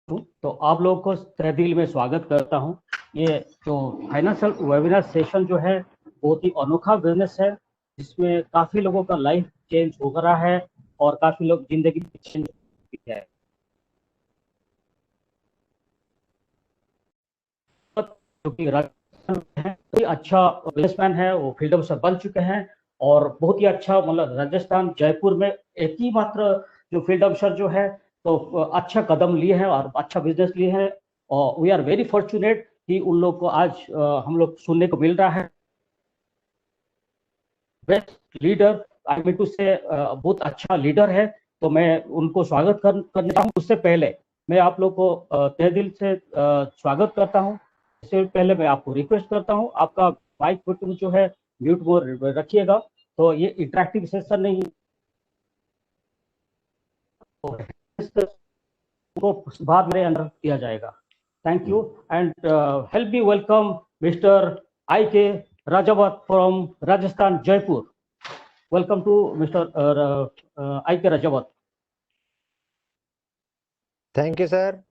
तो आप लोगों को तहे दिल में स्वागत करता हूं। ये जो फाइनेंशियल वेबिनार सेशन जो है बहुत ही अनोखा बिजनेस है, जिसमें काफी लोगों का लाइफ चेंज हो रहा है और काफी लोग जिंदगी चेंज है। क्योंकि राजस्थान है कोई अच्छा बिजनेसमैन है, वो फील्ड ऑफिसर बन चुके हैं और बहुत ही अच्छा, मतलब राजस्थान जयपुर में एक ही मात्र जो फील्ड ऑफिसर जो है, तो अच्छा कदम लिए हैं और अच्छा बिजनेस लिए हैं। और वी आर वेरी फॉर्चुनेट कि उन लोग को आज हम लोग सुनने को मिल रहा है। Best leader, I mean to say बहुत अच्छा लीडर है। तो मैं उनको स्वागत करना चाहूँ। उससे पहले मैं आप लोग को तहे दिल से स्वागत करता हूँ। इससे पहले मैं आपको रिक्वेस्ट करता हूँ, आपका माइक बटन जो है म्यूट में रखिएगा। तो ये इंटरेक्टिव सेशन नहीं को बाद में अंदर किया जाएगा। Thank you and help me welcome mister I K Rajawat from Rajasthan Jaipur. Welcome to mister I K Rajawat. Thank you sir.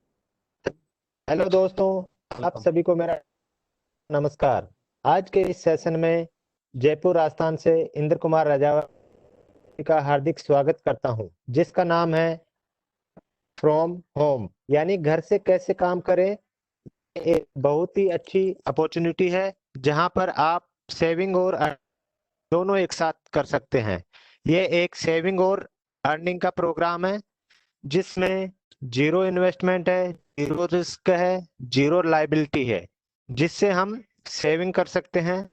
Hello दोस्तों, आप सभी को मेरा नमस्कार। आज के इस सेशन में जयपुर राजस्थान से इंद्र कुमार राजावत का हार्दिक स्वागत करता हूं, जिसका नाम है फ्रॉम होम, यानी घर से कैसे काम करें। एक बहुत ही अच्छी अपॉर्चुनिटी है जहां पर आप सेविंग और दोनों एक साथ कर सकते हैं। ये एक सेविंग और अर्निंग का प्रोग्राम है जिसमें जीरो इन्वेस्टमेंट है, जीरो रिस्क है, जीरो लाइबिलिटी है, जिससे हम सेविंग कर सकते हैं,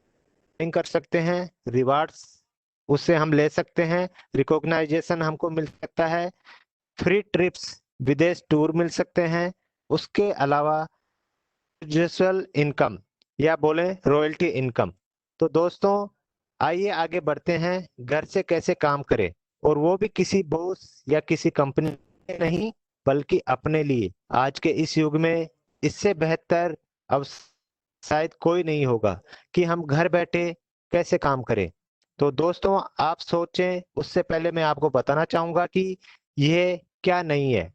कर सकते हैं, रिवार्ड्स उससे हम ले सकते हैं, रिकॉग्नाइजेशन हमको मिल सकता है, फ्री ट्रिप्स विदेश टूर मिल सकते हैं। उसके अलावा रेजिडुअल इनकम या बोले रॉयल्टी इनकम। तो दोस्तों, आइए आगे बढ़ते हैं। घर से कैसे काम करें, और वो भी किसी बॉस या किसी कंपनी नहीं, बल्कि अपने लिए। आज के इस युग में इससे बेहतर अब शायद कोई नहीं होगा कि हम घर बैठे कैसे काम करें। तो दोस्तों, आप सोचें उससे पहले मैं आपको बताना चाहूंगा कि यह क्या नहीं है।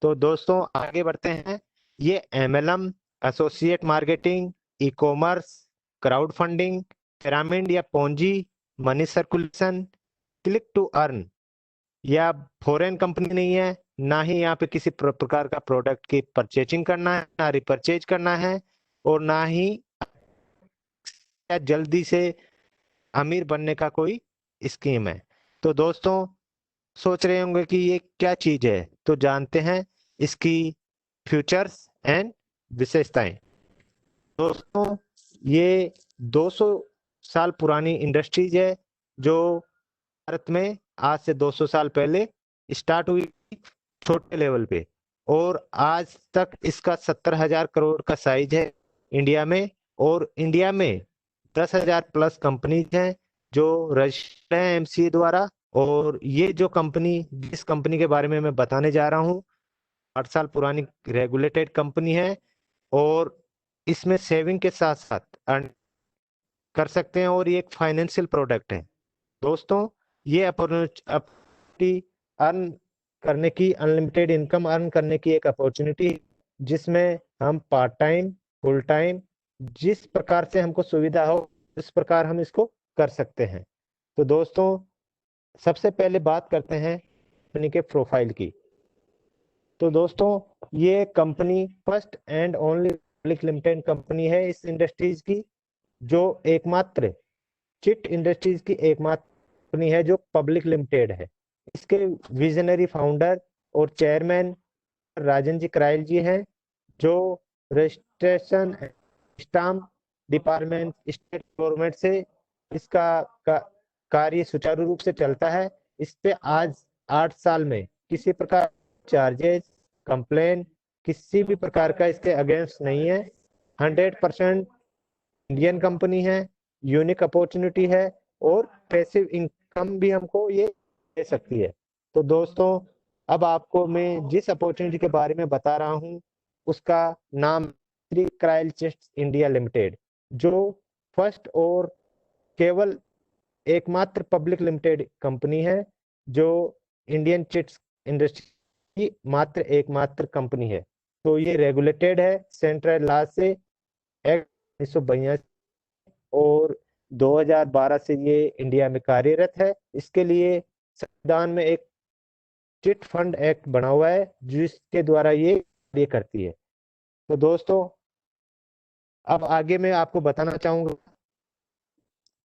तो दोस्तों, आगे बढ़ते हैं। ये MLM, associate marketing, e commerce, crowd funding, pyramid या Ponzi, money circulation, click to earn या फॉरेन कंपनी नहीं है। ना ही यहाँ पे किसी प्रकार का प्रोडक्ट की परचेजिंग करना है, ना रिपर्चेज करना है, और ना ही जल्दी से अमीर बनने का कोई स्कीम है। तो दोस्तों, सोच रहे होंगे कि ये क्या चीज है, तो जानते हैं इसकी फ्यूचर्स एंड विशेषताएं। दोस्तों, ये 200 साल पुरानी इंडस्ट्रीज है जो भारत में आज से 200 साल पहले स्टार्ट हुई, छोटे लेवल पे, और आज तक इसका 70,000 करोड़ का साइज है इंडिया में। और इंडिया में 10,000 प्लस कंपनीज हैं जो रजिस्टर्ड हैं एमसीए द्वारा। और ये जो कंपनी, जिस कंपनी के बारे में मैं बताने जा रहा हूँ, 8 साल पुरानी रेगुलेटेड कंपनी है, और इसमें सेविंग के साथ साथ अर्न कर सकते हैं, और ये एक फाइनेंशियल प्रोडक्ट है। दोस्तों, ये अपॉर्चुनिटी अर्न करने की, अनलिमिटेड इनकम अर्न करने की एक अपॉर्चुनिटी, जिसमें हम पार्ट टाइम, फुल टाइम, जिस प्रकार से हमको सुविधा हो उस प्रकार हम इसको कर सकते हैं। तो दोस्तों, सबसे पहले बात करते हैं कंपनी के प्रोफाइल की। तो दोस्तों, ये company first and only public limited company है इस इंडस्ट्रीज की, जो एकमात्र चिट इंडस्ट्रीज की एकमात्र कंपनी है जो पब्लिक लिमिटेड है। इसके विजनरी फाउंडर और चेयरमैन राजन जी करायल जी हैं, जो registration stamp department state government से इसका कार्य सुचारू रूप से चलता है। इस पे आज 8 साल में किसी प्रकार चार्जेस, कंप्लेन, किसी भी प्रकार का इसके अगेंस्ट नहीं है। 100% इंडियन कंपनी है, यूनिक अपॉर्चुनिटी है, और पैसिव इनकम भी हमको ये दे सकती है। तो दोस्तों, अब आपको मैं जिस अपॉर्चुनिटी के बारे में बता रहा हूँ उसका नाम श्री क्राइल चिट्स इंडिया लिमिटेड, जो फर्स्ट और केवल एकमात्र पब्लिक लिमिटेड कंपनी है, जो इंडियन चिट्स इंडस्ट्री की मात्र एकमात्र कंपनी है। तो ये रेगुलेटेड है सेंट्रल लॉ से, एक्ट 1982, और 2012 से ये इंडिया में कार्यरत है। इसके लिए संविधान में एक चिट फंड एक्ट बना हुआ है जिसके द्वारा ये करती है। तो दोस्तों अब आगे मैं आपको बताना चाहूंगा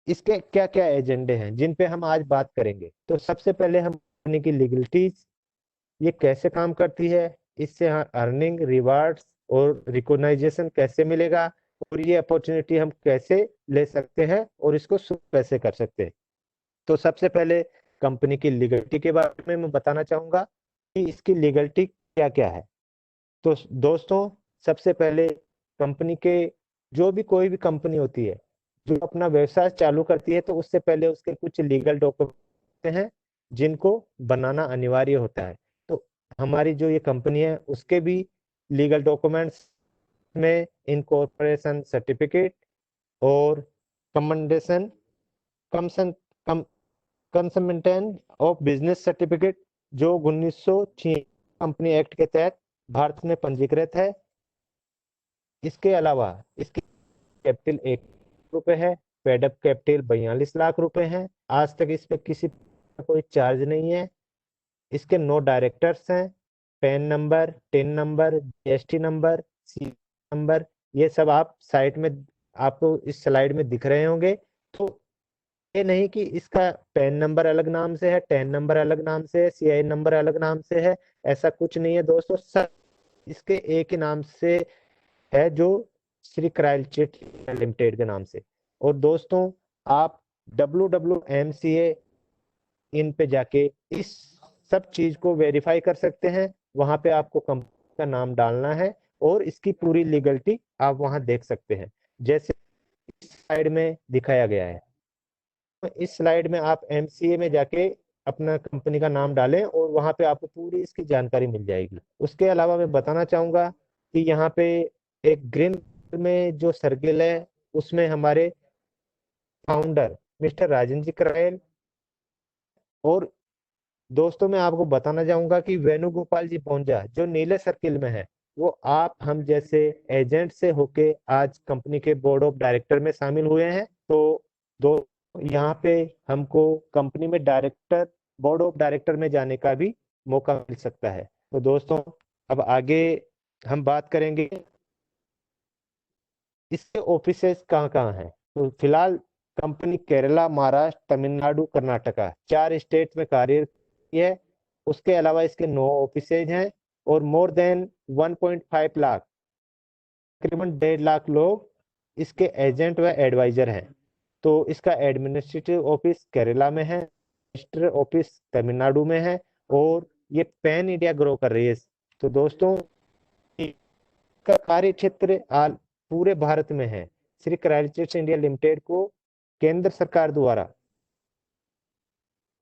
इसके क्या क्या एजेंडे हैं जिन पे हम आज बात करेंगे। तो सबसे पहले हम कंपनी की लीगलिटीज, ये कैसे काम करती है, इससे अर्निंग, रिवार्ड्स और रिकॉग्नाइजेशन कैसे मिलेगा, और ये अपॉर्चुनिटी हम कैसे ले सकते हैं और इसको शुरू कैसे कर सकते हैं। तो सबसे पहले कंपनी की लीगलिटी के बारे में मैं बताना चाहूंगा कि इसकी लीगलिटी क्या क्या है। तो दोस्तों सबसे पहले कंपनी के, जो भी कोई भी कंपनी होती है जो अपना व्यवसाय चालू करती है, तो उससे पहले उसके कुछ लीगल डॉक्यूमेंट हैं जिनको बनाना अनिवार्य होता है। तो हमारी जो ये कंपनी है उसके भी लीगल डॉक्यूमेंट्स में इनकॉर्पोरेशन सर्टिफिकेट और कमेंडेशन कमसन कम कंसल्टेंट ऑफ बिजनेस सर्टिफिकेट जो 1906 कंपनी एक्ट के तहत भारत में पंजीकृत है। इसके अलावा इसकी कैपिटल 1 रुपए है, पेडअप कैपिटल 42 लाख रुपए है। आज तक इस पे किसी का कोई चार्ज नहीं है। इसके 9 डायरेक्टर्स हैं। PAN number, TIN number, GST number, C number, ये सब आप साइट में आपको इस स्लाइड में दिख रहे होंगे। तो ये नहीं कि इसका पैन नंबर अलग नाम से है, टेन नंबर अलग नाम से है, सीआई नंबर अलग नाम से है, ऐसा कुछ नहीं है दोस्तों। सब इसके एक ही नाम से है, जो श्री क्राइल चिट लिमिटेड के नाम से। और दोस्तों आप WWMCA इन पे जाके इस सब चीज को वेरीफाई कर सकते हैं। वहां पे आपको कंपनी का नाम डालना है और इसकी पूरी लीगलिटी आप वहां देख सकते हैं, जैसे इस स्लाइड में दिखाया गया है। इस स्लाइड में आप MCA में जाके अपना कंपनी का नाम डालें और वहां पे आपको पूरी इसकी जानकारी मिल जाएगी। उसके अलावा मैं बताना चाहूंगा कि यहाँ पे एक ग्रीन में जो सर्किल है उसमें हमारे फाउंडर मिस्टर राजेंद्र जी करायल। और दोस्तों मैं आपको बताना चाहूंगा कि वेणुगोपाल जी पौंजा जो नीले सर्किल में है, वो आप हम जैसे एजेंट से होके आज कंपनी के बोर्ड ऑफ डायरेक्टर में शामिल हुए हैं। तो दो यहाँ पे हमको कंपनी में डायरेक्टर, बोर्ड ऑफ डायरेक्टर में जाने का भी मौका मिल सकता है। तो दोस्तों अब आगे हम बात करेंगे इसके ऑफिसेस कहाँ कहाँ हैं। तो फिलहाल कंपनी केरला, महाराष्ट्र, तमिलनाडु, कर्नाटका 4 स्टेट में कार्यरत है। उसके अलावा इसके 9 ऑफिसेज हैं और मोर देन 1.5 लाख, तकरीबन 1.5 लाख लोग इसके एजेंट व एडवाइजर हैं। तो इसका एडमिनिस्ट्रेटिव ऑफिस केरला में है, रजिस्टर ऑफिस तमिलनाडु में है, और ये पैन इंडिया ग्रो कर रही है। तो दोस्तों का कार्य क्षेत्र पूरे भारत में है। श्री क्रायोजेनिक्स इंडिया लिमिटेड को केंद्र सरकार द्वारा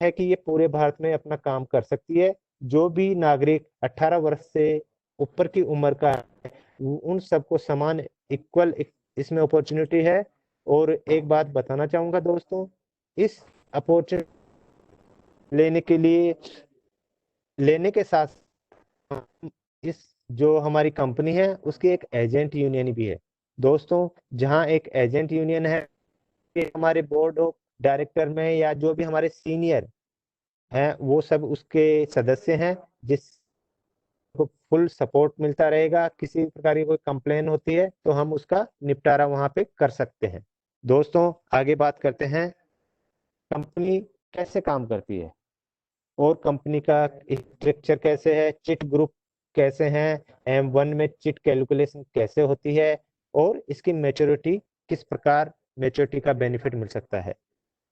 है कि ये पूरे भारत में अपना काम कर सकती है। जो भी नागरिक 18 वर्ष से ऊपर की उम्र का है उन सबको समान इक्वल इसमें अपॉर्चुनिटी है। और एक बात बताना चाहूंगा दोस्तों, इस अपॉर्चुनिटी लेने के लिए, लेने के साथ इस जो हमारी कंपनी है उसकी एक एजेंट यूनियन भी है। दोस्तों जहां एक एजेंट यूनियन है, हमारे बोर्ड ऑफ डायरेक्टर में या जो भी हमारे सीनियर हैं वो सब उसके सदस्य हैं, जिसको फुल सपोर्ट मिलता रहेगा। किसी प्रकार की कोई कंप्लेन होती है तो हम उसका निपटारा वहां पे कर सकते हैं। दोस्तों आगे बात करते हैं कंपनी कैसे काम करती है और कंपनी का स्ट्रक्चर कैसे है, चिट ग्रुप कैसे हैं, M1 में चिट कैलकुलेशन कैसे होती है, और इसकी मैच्योरिटी किस प्रकार मैच्योरिटी का बेनिफिट मिल सकता है।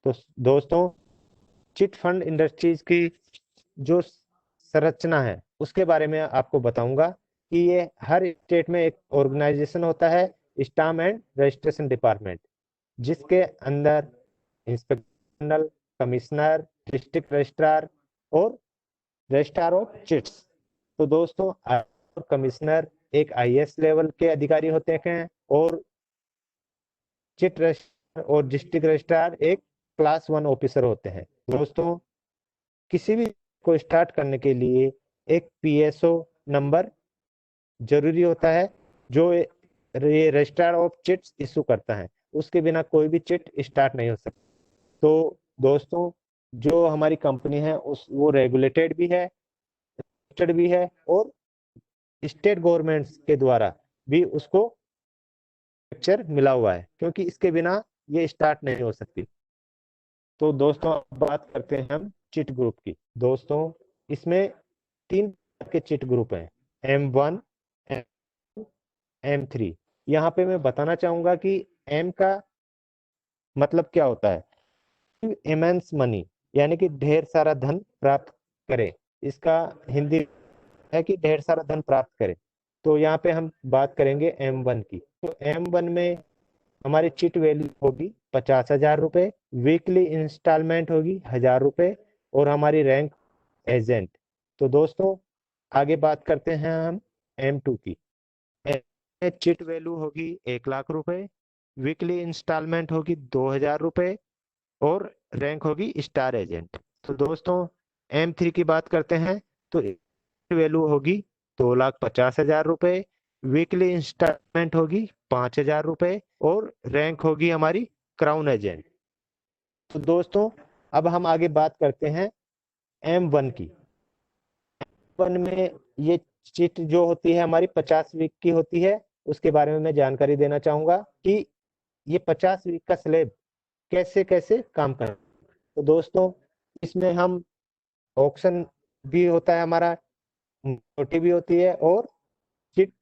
तो दोस्तों चिट फंड इंडस्ट्रीज की जो संरचना है उसके बारे में आपको बताऊंगा कि ये हर स्टेट में एक ऑर्गेनाइजेशन होता है, स्टाम्प एंड रजिस्ट्रेशन डिपार्टमेंट, जिसके अंदर inspector general, commissioner, district registrar और रजिस्ट्रार ऑफ चिट्स। तो दोस्तों कमिश्नर एक IAS लेवल के अधिकारी होते हैं और चिट रजिस्ट्रार और डिस्ट्रिक्ट रजिस्ट्रार एक क्लास 1 ऑफिसर होते हैं। दोस्तों किसी भी को स्टार्ट करने के लिए एक PSO नंबर जरूरी होता है, जो ये रजिस्ट्रार ऑफ चिट्स इशू करता है, उसके बिना कोई भी चिट स्टार्ट नहीं हो सकती। तो दोस्तों, जो हमारी कंपनी है उस वो रेगुलेटेड भी है, रजिस्टर्ड भी है, और स्टेट गवर्नमेंट्स के द्वारा भी उसको लेक्चर मिला हुआ है, क्योंकि इसके बिना ये स्टार्ट नहीं हो सकती। तो दोस्तों, अब बात करते हैं हम चिट ग्रुप की। दोस्तों, इसमें 3 तरह के चिट ग्रुप हैं, M1, M3। यहाँ पे मैं बताना चाहूंगा कि M का मतलब क्या होता है। इमेंस मनी, यानी कि ढेर सारा धन प्राप्त करे, इसका हिंदी है कि ढेर सारा धन प्राप्त करे। तो यहाँ पे हम बात करेंगे M1 की। तो M1 में हमारी चिट वैल्यू होगी 50,000 रुपए, वीकली इंस्टॉलमेंट होगी 1,000 रुपए, और हमारी रैंक एजेंट। तो दोस्तों, आगे बात करते हैं हम M2 की। चिट वैल्यू होगी 1,00,000 रुपए, वीकली इंस्टॉलमेंट होगी 2,000 रुपए, और रैंक होगी स्टार एजेंट। तो दोस्तों, M3 की बात करते हैं, तो वैल्यू होगी 2,50,000 रुपए, वीकली इंस्टॉलमेंट होगी 5,000 रुपए, और रैंक होगी हमारी क्राउन एजेंट। तो दोस्तों, अब हम आगे बात करते हैं M1 की। M1 में ये चिट जो होती है हमारी 50 वीक की होती है। उसके बारे में मैं जानकारी देना चाहूंगा कि ये 50 वीक का स्लेब कैसे कैसे काम कर। तो दोस्तों, इसमें हम ऑक्शन भी होता है हमारा, छोटी भी होती है, और चिट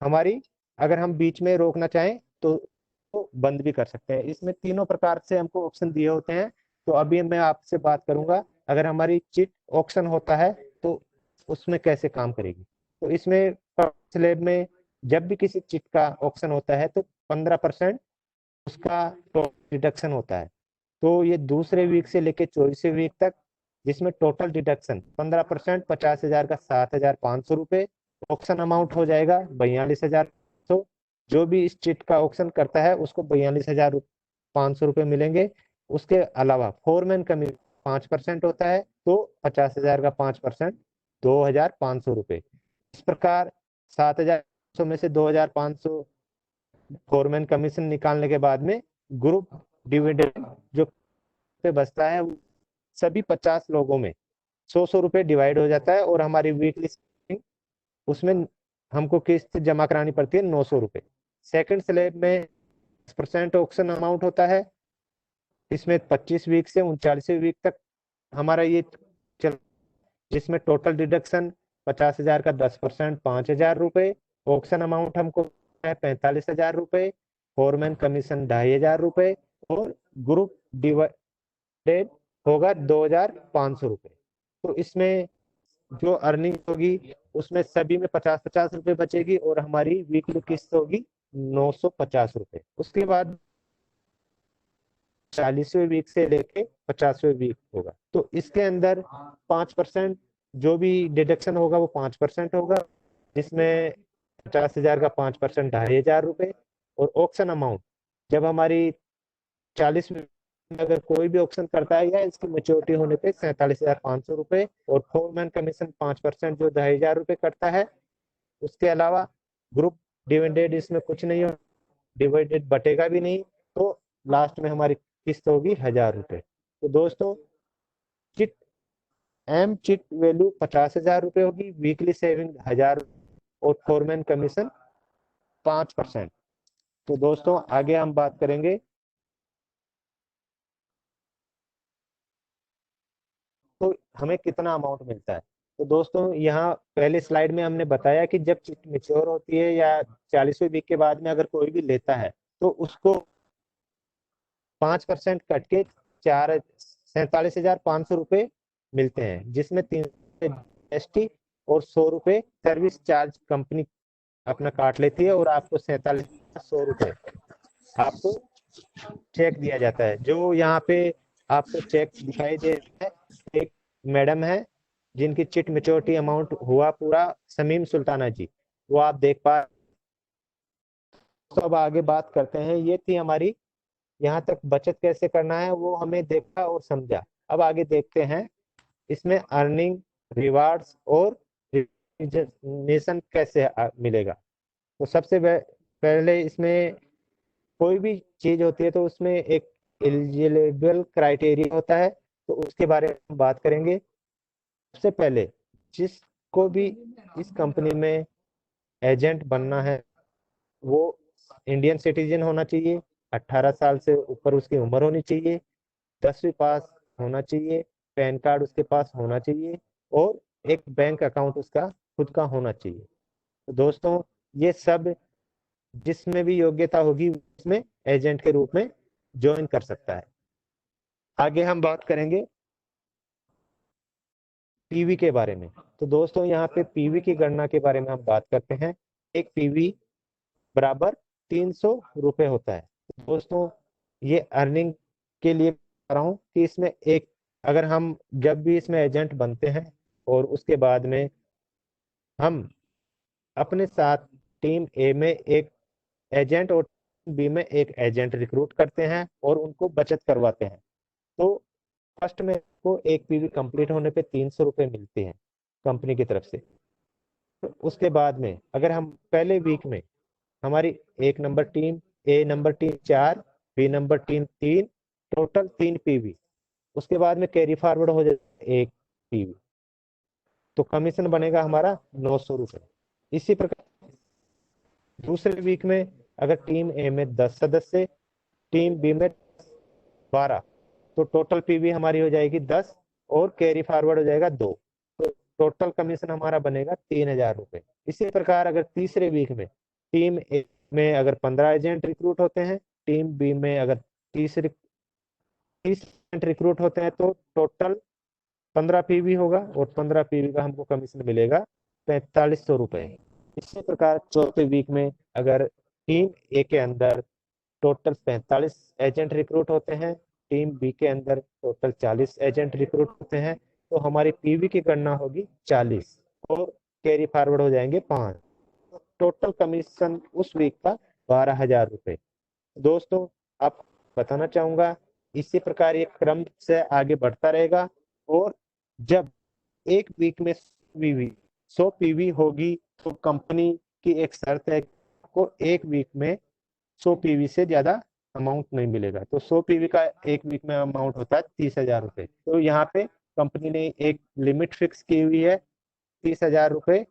हमारी अगर हम बीच में रोकना चाहें तो बंद भी कर सकते हैं। इसमें तीनों प्रकार से हमको ऑप्शन दिए होते हैं। तो अभी मैं आपसे बात करूंगा, अगर हमारी चिट ऑक्शन होता है तो उसमें कैसे काम करेगी। तो इसमें स्लेब में जब भी किसी चिट का ऑक्शन होता है तो 15% उसका डिडक्शन होता है। तो ये दूसरे वीक से लेके 24वें वीक तक, जिसमें टोटल डिडक्शन 15%, 50,000 का 7,500 रुपए ऑक्शन अमाउंट हो जाएगा 42,000। तो जो भी इस चिट का ऑक्शन करता है उसको 42,500 रुपए मिलेंगे। उसके अलावा फोरमैन कमीशन 5% होता है, तो 50,000 का 5%, 2,500 रुपए। इस प्रकार 7,500 में से 2,500 फोरमैन कमीशन निकालने के बाद में ग्रुप डिविडेंड जो पे बचता है, वो सभी 50 लोगों में 100-100 रुपए डिवाइड हो जाता है, और हमारी वीकली उसमें हमको किस्त जमा करानी पड़ती है 900 रुपए। सेकंड स्लैब में 10% ऑक्शन अमाउंट होता है। इसमें 25 वीक से 39वें वीक तक हमारा ये चल, जिसमें टोटल डिडक्शन 50,000 का 10%, 5,000 रुपए, ऑक्शन अमाउंट हमको है 45,000 रुपए, फोरमैन कमीशन 2,500 रुपए, और ग्रुप डिवाइडेड होगा 2,500 रुपए। तो इसमें जो अर्निंग होगी उसमें सभी में 50-50 रुपए बचेगी, और हमारी वीकली किस्त होगी 950 रुपए। उसके बाद 40वें वीक से लेके 50वें वीक होगा। तो इसके अंदर 5% जो भी डिडक्शन होगा वो 5% होगा, जिसमें 50,000 का 5%, 2,500 रुपए, और ऑक्शन अमाउंट जब हमारी 40 में अगर कोई भी ऑप्शन करता है या इसकी मेच्योरिटी होने पे 47,500 रुपए, और फोरमैन कमीशन 5% जो 2,500 रुपए करता है। उसके अलावा ग्रुप डिविडेंड इसमें कुछ नहीं हो, डिविडेंड बटेगा भी नहीं। तो लास्ट में हमारी किस्त होगी 1,000 रुपए। तो दोस्तों, चिट चिट वैल्यू 50,000 रुपए होगी, वीकली सेविंग 1,000, और फोरमैन कमीशन 5%। तो दोस्तों, आगे हम बात करेंगे तो हमें कितना अमाउंट मिलता है। तो दोस्तों, यहाँ पहले स्लाइड में हमने बताया कि जब चिट मेच्योर होती है या 40वें वीक के बाद में अगर कोई भी लेता है तो उसको 5% कट के 47,500 रुपए मिलते हैं, जिसमें 3 और 100 रुपए सर्विस चार्ज कंपनी अपना काट लेती है, और आपको 47,100 रुपए आपको चेक दिया जाता है। जो यहाँ पे आपको चेक दिखाई दे रहा है, एक मैडम है जिनकी चिट मेच्योरिटी अमाउंट हुआ पूरा, समीम सुल्ताना जी, वो आप देख पा। तो अब आगे बात करते हैं, ये थी हमारी यहाँ तक बचत कैसे करना है वो हमें देखा और समझा। अब आगे देखते हैं इसमें अर्निंग, रिवार्ड्स और रिकॉग्निशन कैसे मिलेगा। तो सबसे पहले इसमें कोई भी चीज होती है तो उसमें एक एलिजिबल क्राइटेरिया होता है, तो उसके बारे में हम बात करेंगे। सबसे पहले जिसको भी इस कंपनी में एजेंट बनना है वो इंडियन सिटीजन होना चाहिए, 18 साल से ऊपर उसकी उम्र होनी चाहिए, 10वीं पास होना चाहिए, पैन कार्ड उसके पास होना चाहिए और एक बैंक अकाउंट उसका खुद का होना चाहिए। तो दोस्तों ये सब जिसमें भी योग्यता होगी उसमें एजेंट के रूप में ज्वाइन कर सकता है। आगे हम बात करेंगे पीवी के बारे में। तो दोस्तों यहाँ पे पीवी की गणना के बारे में हम बात करते हैं। एक पीवी बराबर 300 रुपए होता है। तो दोस्तों ये अर्निंग के लिए बता रहा हूँ कि इसमें एक, अगर हम जब भी इसमें एजेंट बनते हैं और उसके बाद में हम अपने साथ टीम ए में एक एजेंट और टीम बी में एक एजेंट रिक्रूट करते हैं और उनको बचत करवाते हैं, तो फर्स्ट में को एक पीवी कंप्लीट होने पे 300 रुपए मिलते हैं कंपनी की तरफ से। तो उसके बाद में अगर हम पहले वीक में हमारी एक number team, A number team 4, B number team 3, total 3 PV, उसके बाद में कैरी फॉरवर्ड हो जाए 1 पीवी, तो कमीशन बनेगा हमारा 900 रुपए। इसी प्रकार दूसरे वीक में अगर टीम ए में 10 सदस्य, टीम बी में 12, तो टोटल पीवी हमारी हो जाएगी 10 और कैरी फॉरवर्ड हो जाएगा 2, तो टोटल कमीशन हमारा बनेगा 3000 रुपए। इसी प्रकार अगर तीसरे वीक में टीम ए में अगर 15 एजेंट रिक्रूट होते हैं, टीम बी में अगर 30 एजेंट रिक्रूट होते हैं, तो टोटल 15 पीवी होगा और 15 पीवी का हमको कमीशन मिलेगा 4500 रुपए। इसी प्रकार चौथे वीक में अगर टीम ए के अंदर टोटल 45 एजेंट रिक्रूट होते हैं, टीम बी के अंदर टोटल 40 एजेंट रिक्रूट होते हैं, तो हमारी पीवी की गणना होगी 40 और कैरी फॉरवर्ड हो जाएंगे 5, टोटल कमीशन उस वीक का 12,000 रुपए। दोस्तों आप बताना चाहूंगा इसी प्रकार ये क्रम से आगे बढ़ता रहेगा और जब एक वीक में 100 पीवी होगी तो कंपनी की एक शर्त है कि आपको एक वीक में 100 पीवी से ज्यादा अमाउंट नहीं मिलेगा। तो 100 पीवी का एक वीक में अमाउंट होता है 30,000 रुपए। तो यहाँ पे कंपनी ने एक लिमिट फिक्स की हुई है, 30,000 रुपए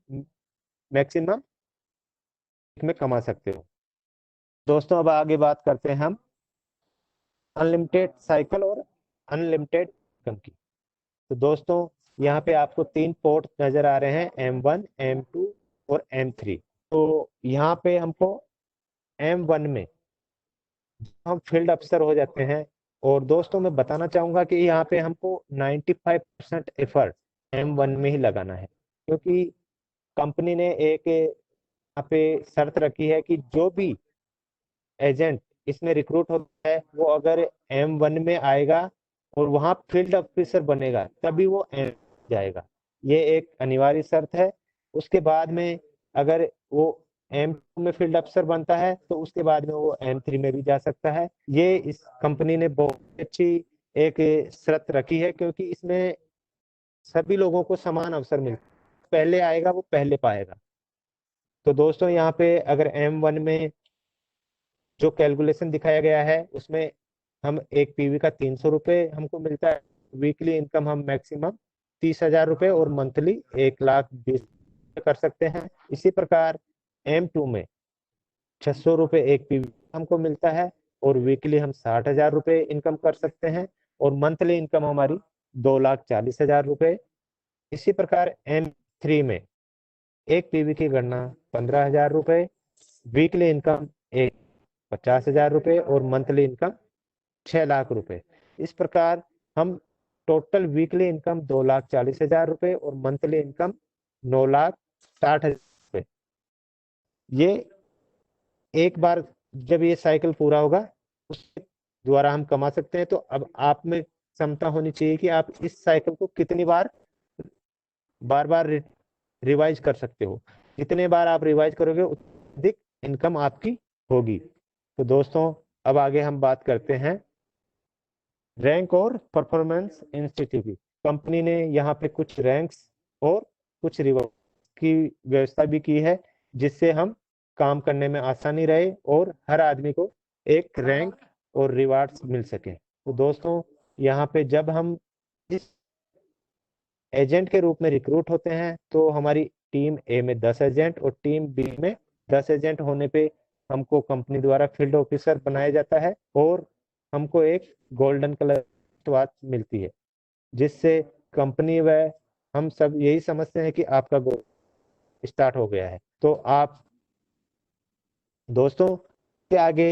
मैक्सिमम में कमा सकते हो। दोस्तों अब आगे बात करते हैं हम अनलिमिटेड साइकिल और अनलिमिटेड इनकम की। तो दोस्तों यहाँ पे आपको 3 पोर्ट नजर आ रहे हैं, M1, M2 और M3। तो यहाँ पे हमको M1 में हम फील्ड अफसर हो जाते हैं, और दोस्तों मैं बताना चाहूंगा कि यहाँ पे हमको 95% एफर्ट M1 में ही लगाना है, क्योंकि कंपनी ने एक यहाँ पे शर्त रखी है कि जो भी एजेंट इसमें रिक्रूट होता है वो अगर M1 में आएगा और वहां फील्ड ऑफिसर बनेगा तभी वो M जाएगा, ये एक अनिवार्य शर्त है। उसके बाद में अगर वो M2 में फील्ड अफसर बनता है तो उसके बाद में वो M3 में भी जा सकता है। ये इस कंपनी ने बहुत अच्छी एक शर्त रखी है, क्योंकि इसमें सभी लोगों को समान अवसर मिलता है, पहले आएगा वो पहले पाएगा। तो दोस्तों यहाँ पे अगर M1 में जो कैलकुलेशन दिखाया गया है उसमें हम एक पीवी का 300 रुपए हमको मिलता है, वीकली इनकम हम मैक्सिमम 30,000 रुपए और मंथली 1,20,000 कर सकते हैं। इसी प्रकार M2 में 600 रुपए एक पीवी हमको मिलता है और वीकली हम 60,000 रुपए इनकम कर सकते हैं और मंथली इनकम हमारी 2,40,000 रुपए। इसी प्रकार M3 में एक पीवी की गणना 15,000 रुपए, वीकली इनकम 50,000 रुपए और मंथली इनकम 6,00,000 रुपए। इस प्रकार हम टोटल वीकली इनकम 2,40,000 रुपए और मंथली इनकम 9,60,000 रुपए। ये एक बार जब ये साइकिल पूरा होगा उसके द्वारा हम कमा सकते हैं। तो अब आप में क्षमता होनी चाहिए कि आप इस साइकिल को कितनी बार बार बार रिवाइज कर सकते हो। जितने बार आप रिवाइज करोगे उतनी अधिक इनकम आपकी होगी। तो दोस्तों अब आगे हम बात करते हैं रैंक और परफॉर्मेंस इंस्टीट्यूट की। कंपनी ने यहाँ पे कुछ रैंक्स और कुछ रिवॉर्ड की व्यवस्था भी की है, जिससे हम काम करने में आसानी रहे और हर आदमी को एक रैंक और रिवार्ड्स मिल सके। तो दोस्तों, यहाँ पे जब हम इस एजेंट के रूप में रिक्रूट होते हैं तो हमारी टीम ए में 10 एजेंट और टीम बी में 10 एजेंट होने पे हमको कंपनी द्वारा फील्ड ऑफिसर बनाया जाता है और हमको एक गोल्डन कलर वॉच मिलती है, जिससे कंपनी व हम सब यही समझते हैं कि आपका गोल स्टार्ट हो गया है। तो आप दोस्तों के आगे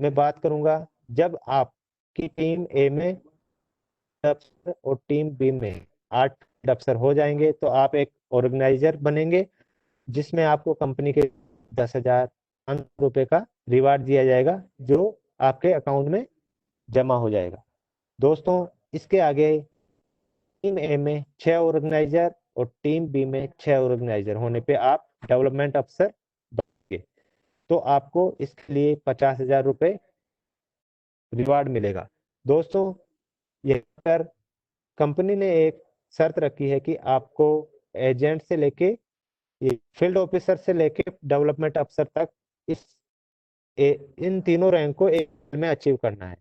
मैं बात करूंगा, जब आपकी टीम ए में अफसर और टीम बी में 8 अफसर हो जाएंगे तो आप एक ऑर्गेनाइजर बनेंगे, जिसमें आपको कंपनी के 10,500 रुपए का रिवार्ड दिया जाएगा, जो आपके अकाउंट में जमा हो जाएगा। दोस्तों, इसके आगे टीम ए में 6 ऑर्गेनाइजर और टीम बी में 6 ऑर्गेनाइजर होने पे आप डेवलपमेंट अफसर बनेंगे। तो आपको इसके लिए 50,000 रुपए रिवार्ड मिलेगा। दोस्तों, यह कर कंपनी ने एक शर्त रखी है कि आपको एजेंट से लेके ये फील्ड ऑफिसर से लेके डेवलपमेंट अफसर तक इस इन तीनों रैंक को एक साल में अचीव करना है।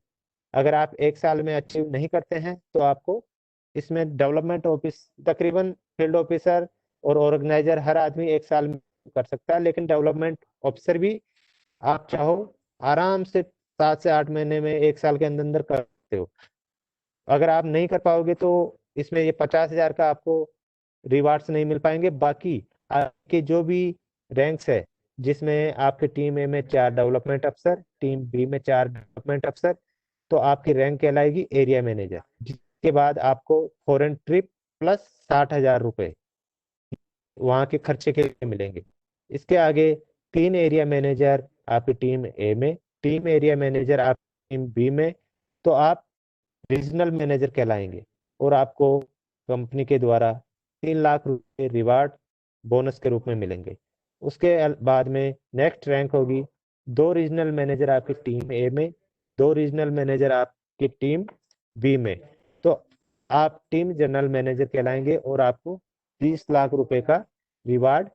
अगर आप एक साल में अचीव नहीं करते हैं तो आपको इसमें डेवलपमेंट ऑफिस तकरीबन फील्ड ऑफिसर और ऑर्गेनाइजर हर आदमी एक साल में कर सकता है, लेकिन डेवलपमेंट ऑफिसर भी आप चाहो आराम से 7 से 8 महीने में एक साल के अंदर अंदर कर सकते हो। अगर आप नहीं कर पाओगे तो इसमें ये 50,000 का आपको रिवार्ड्स नहीं मिल पाएंगे। बाकी आपके जो भी रैंक्स है, जिसमें आपके टीम ए में 4 डेवलपमेंट अफसर, टीम बी में 4 डेवलपमेंट अफसर, तो आपकी रैंक कहलाएगी एरिया मैनेजर, जिसके बाद आपको फॉरेन ट्रिप प्लस 60,000 रुपए वहाँ के खर्चे के लिए मिलेंगे। इसके आगे 3 एरिया मैनेजर आपकी टीम ए में, टीम एरिया मैनेजर आपकी टीम बी में, तो आप रीजनल मैनेजर कहलाएंगे और आपको कंपनी के द्वारा 3 लाख रुपए रिवार्ड बोनस के रूप में मिलेंगे। उसके बाद में नेक्स्ट रैंक होगी 2 रीजनल मैनेजर आपकी टीम ए में, 2 रीजनल मैनेजर आपकी टीम बी में, तो आप टीम जनरल मैनेजर कहलाएंगे और आपको 30 लाख रुपए का रिवार्ड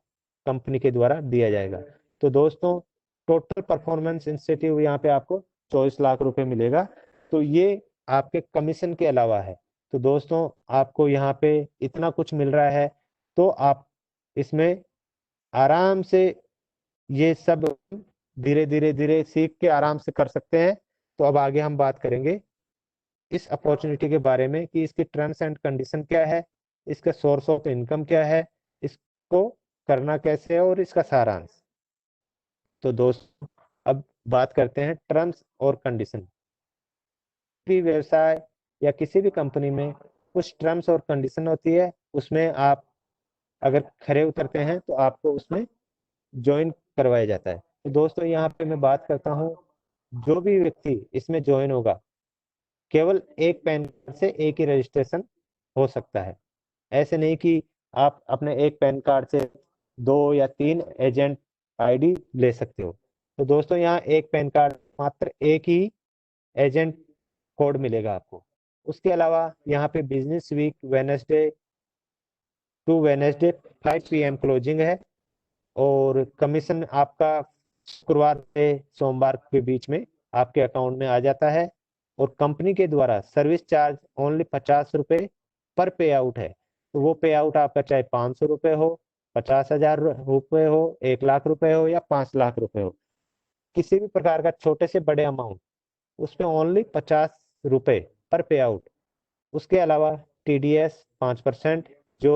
कंपनी के द्वारा दिया जाएगा। तो दोस्तों, टोटल परफॉर्मेंस इंसेंटिव यहाँ पे आपको 24 लाख रुपए मिलेगा। तो ये आपके कमीशन के अलावा है। तो दोस्तों, आपको यहाँ पे इतना कुछ मिल रहा है, तो आप इसमें आराम से ये सब धीरे धीरे धीरे सीख के आराम से कर सकते हैं। तो अब आगे हम बात करेंगे इस अपॉर्चुनिटी के बारे में कि इसकी टर्म्स एंड कंडीशन क्या है, इसका सोर्स ऑफ इनकम क्या है, इसको करना कैसे है और इसका सारांश। तो दोस्तों, अब बात करते हैं टर्म्स और कंडीशन। भी व्यवसाय या किसी भी कंपनी में कुछ टर्म्स और कंडीशन होती है, उसमें आप अगर खरे उतरते हैं तो आपको उसमें ज्वाइन करवाया जाता है। तो दोस्तों, यहाँ पे मैं बात करता हूँ, जो भी व्यक्ति इसमें ज्वाइन होगा केवल एक पैन कार्ड से एक ही रजिस्ट्रेशन हो सकता है। ऐसे नहीं कि आप अपने एक पैन कार्ड से 2 या 3 एजेंट आईडी ले सकते हो। तो दोस्तों, यहाँ एक पैन कार्ड मात्र एक ही एजेंट कोड मिलेगा आपको। उसके अलावा यहाँ पे business week Wednesday to Wednesday 5 PM closing है और कमीशन आपका शुक्रवार से सोमवार के बीच में आपके अकाउंट में आ जाता है। और कंपनी के द्वारा सर्विस चार्ज ओनली 50 रुपए पर पे आउट है। तो वो पे आउट आपका चाहे 500 रुपए हो, 50,000 रुपए हो, 1 लाख रुपए हो या 5 लाख रुपए हो, किसी भी प्रकार का छोटे से बड़े अमाउंट उसमें ओनली 50 रुपए पर पे आउट। उसके अलावा TDS 5% जो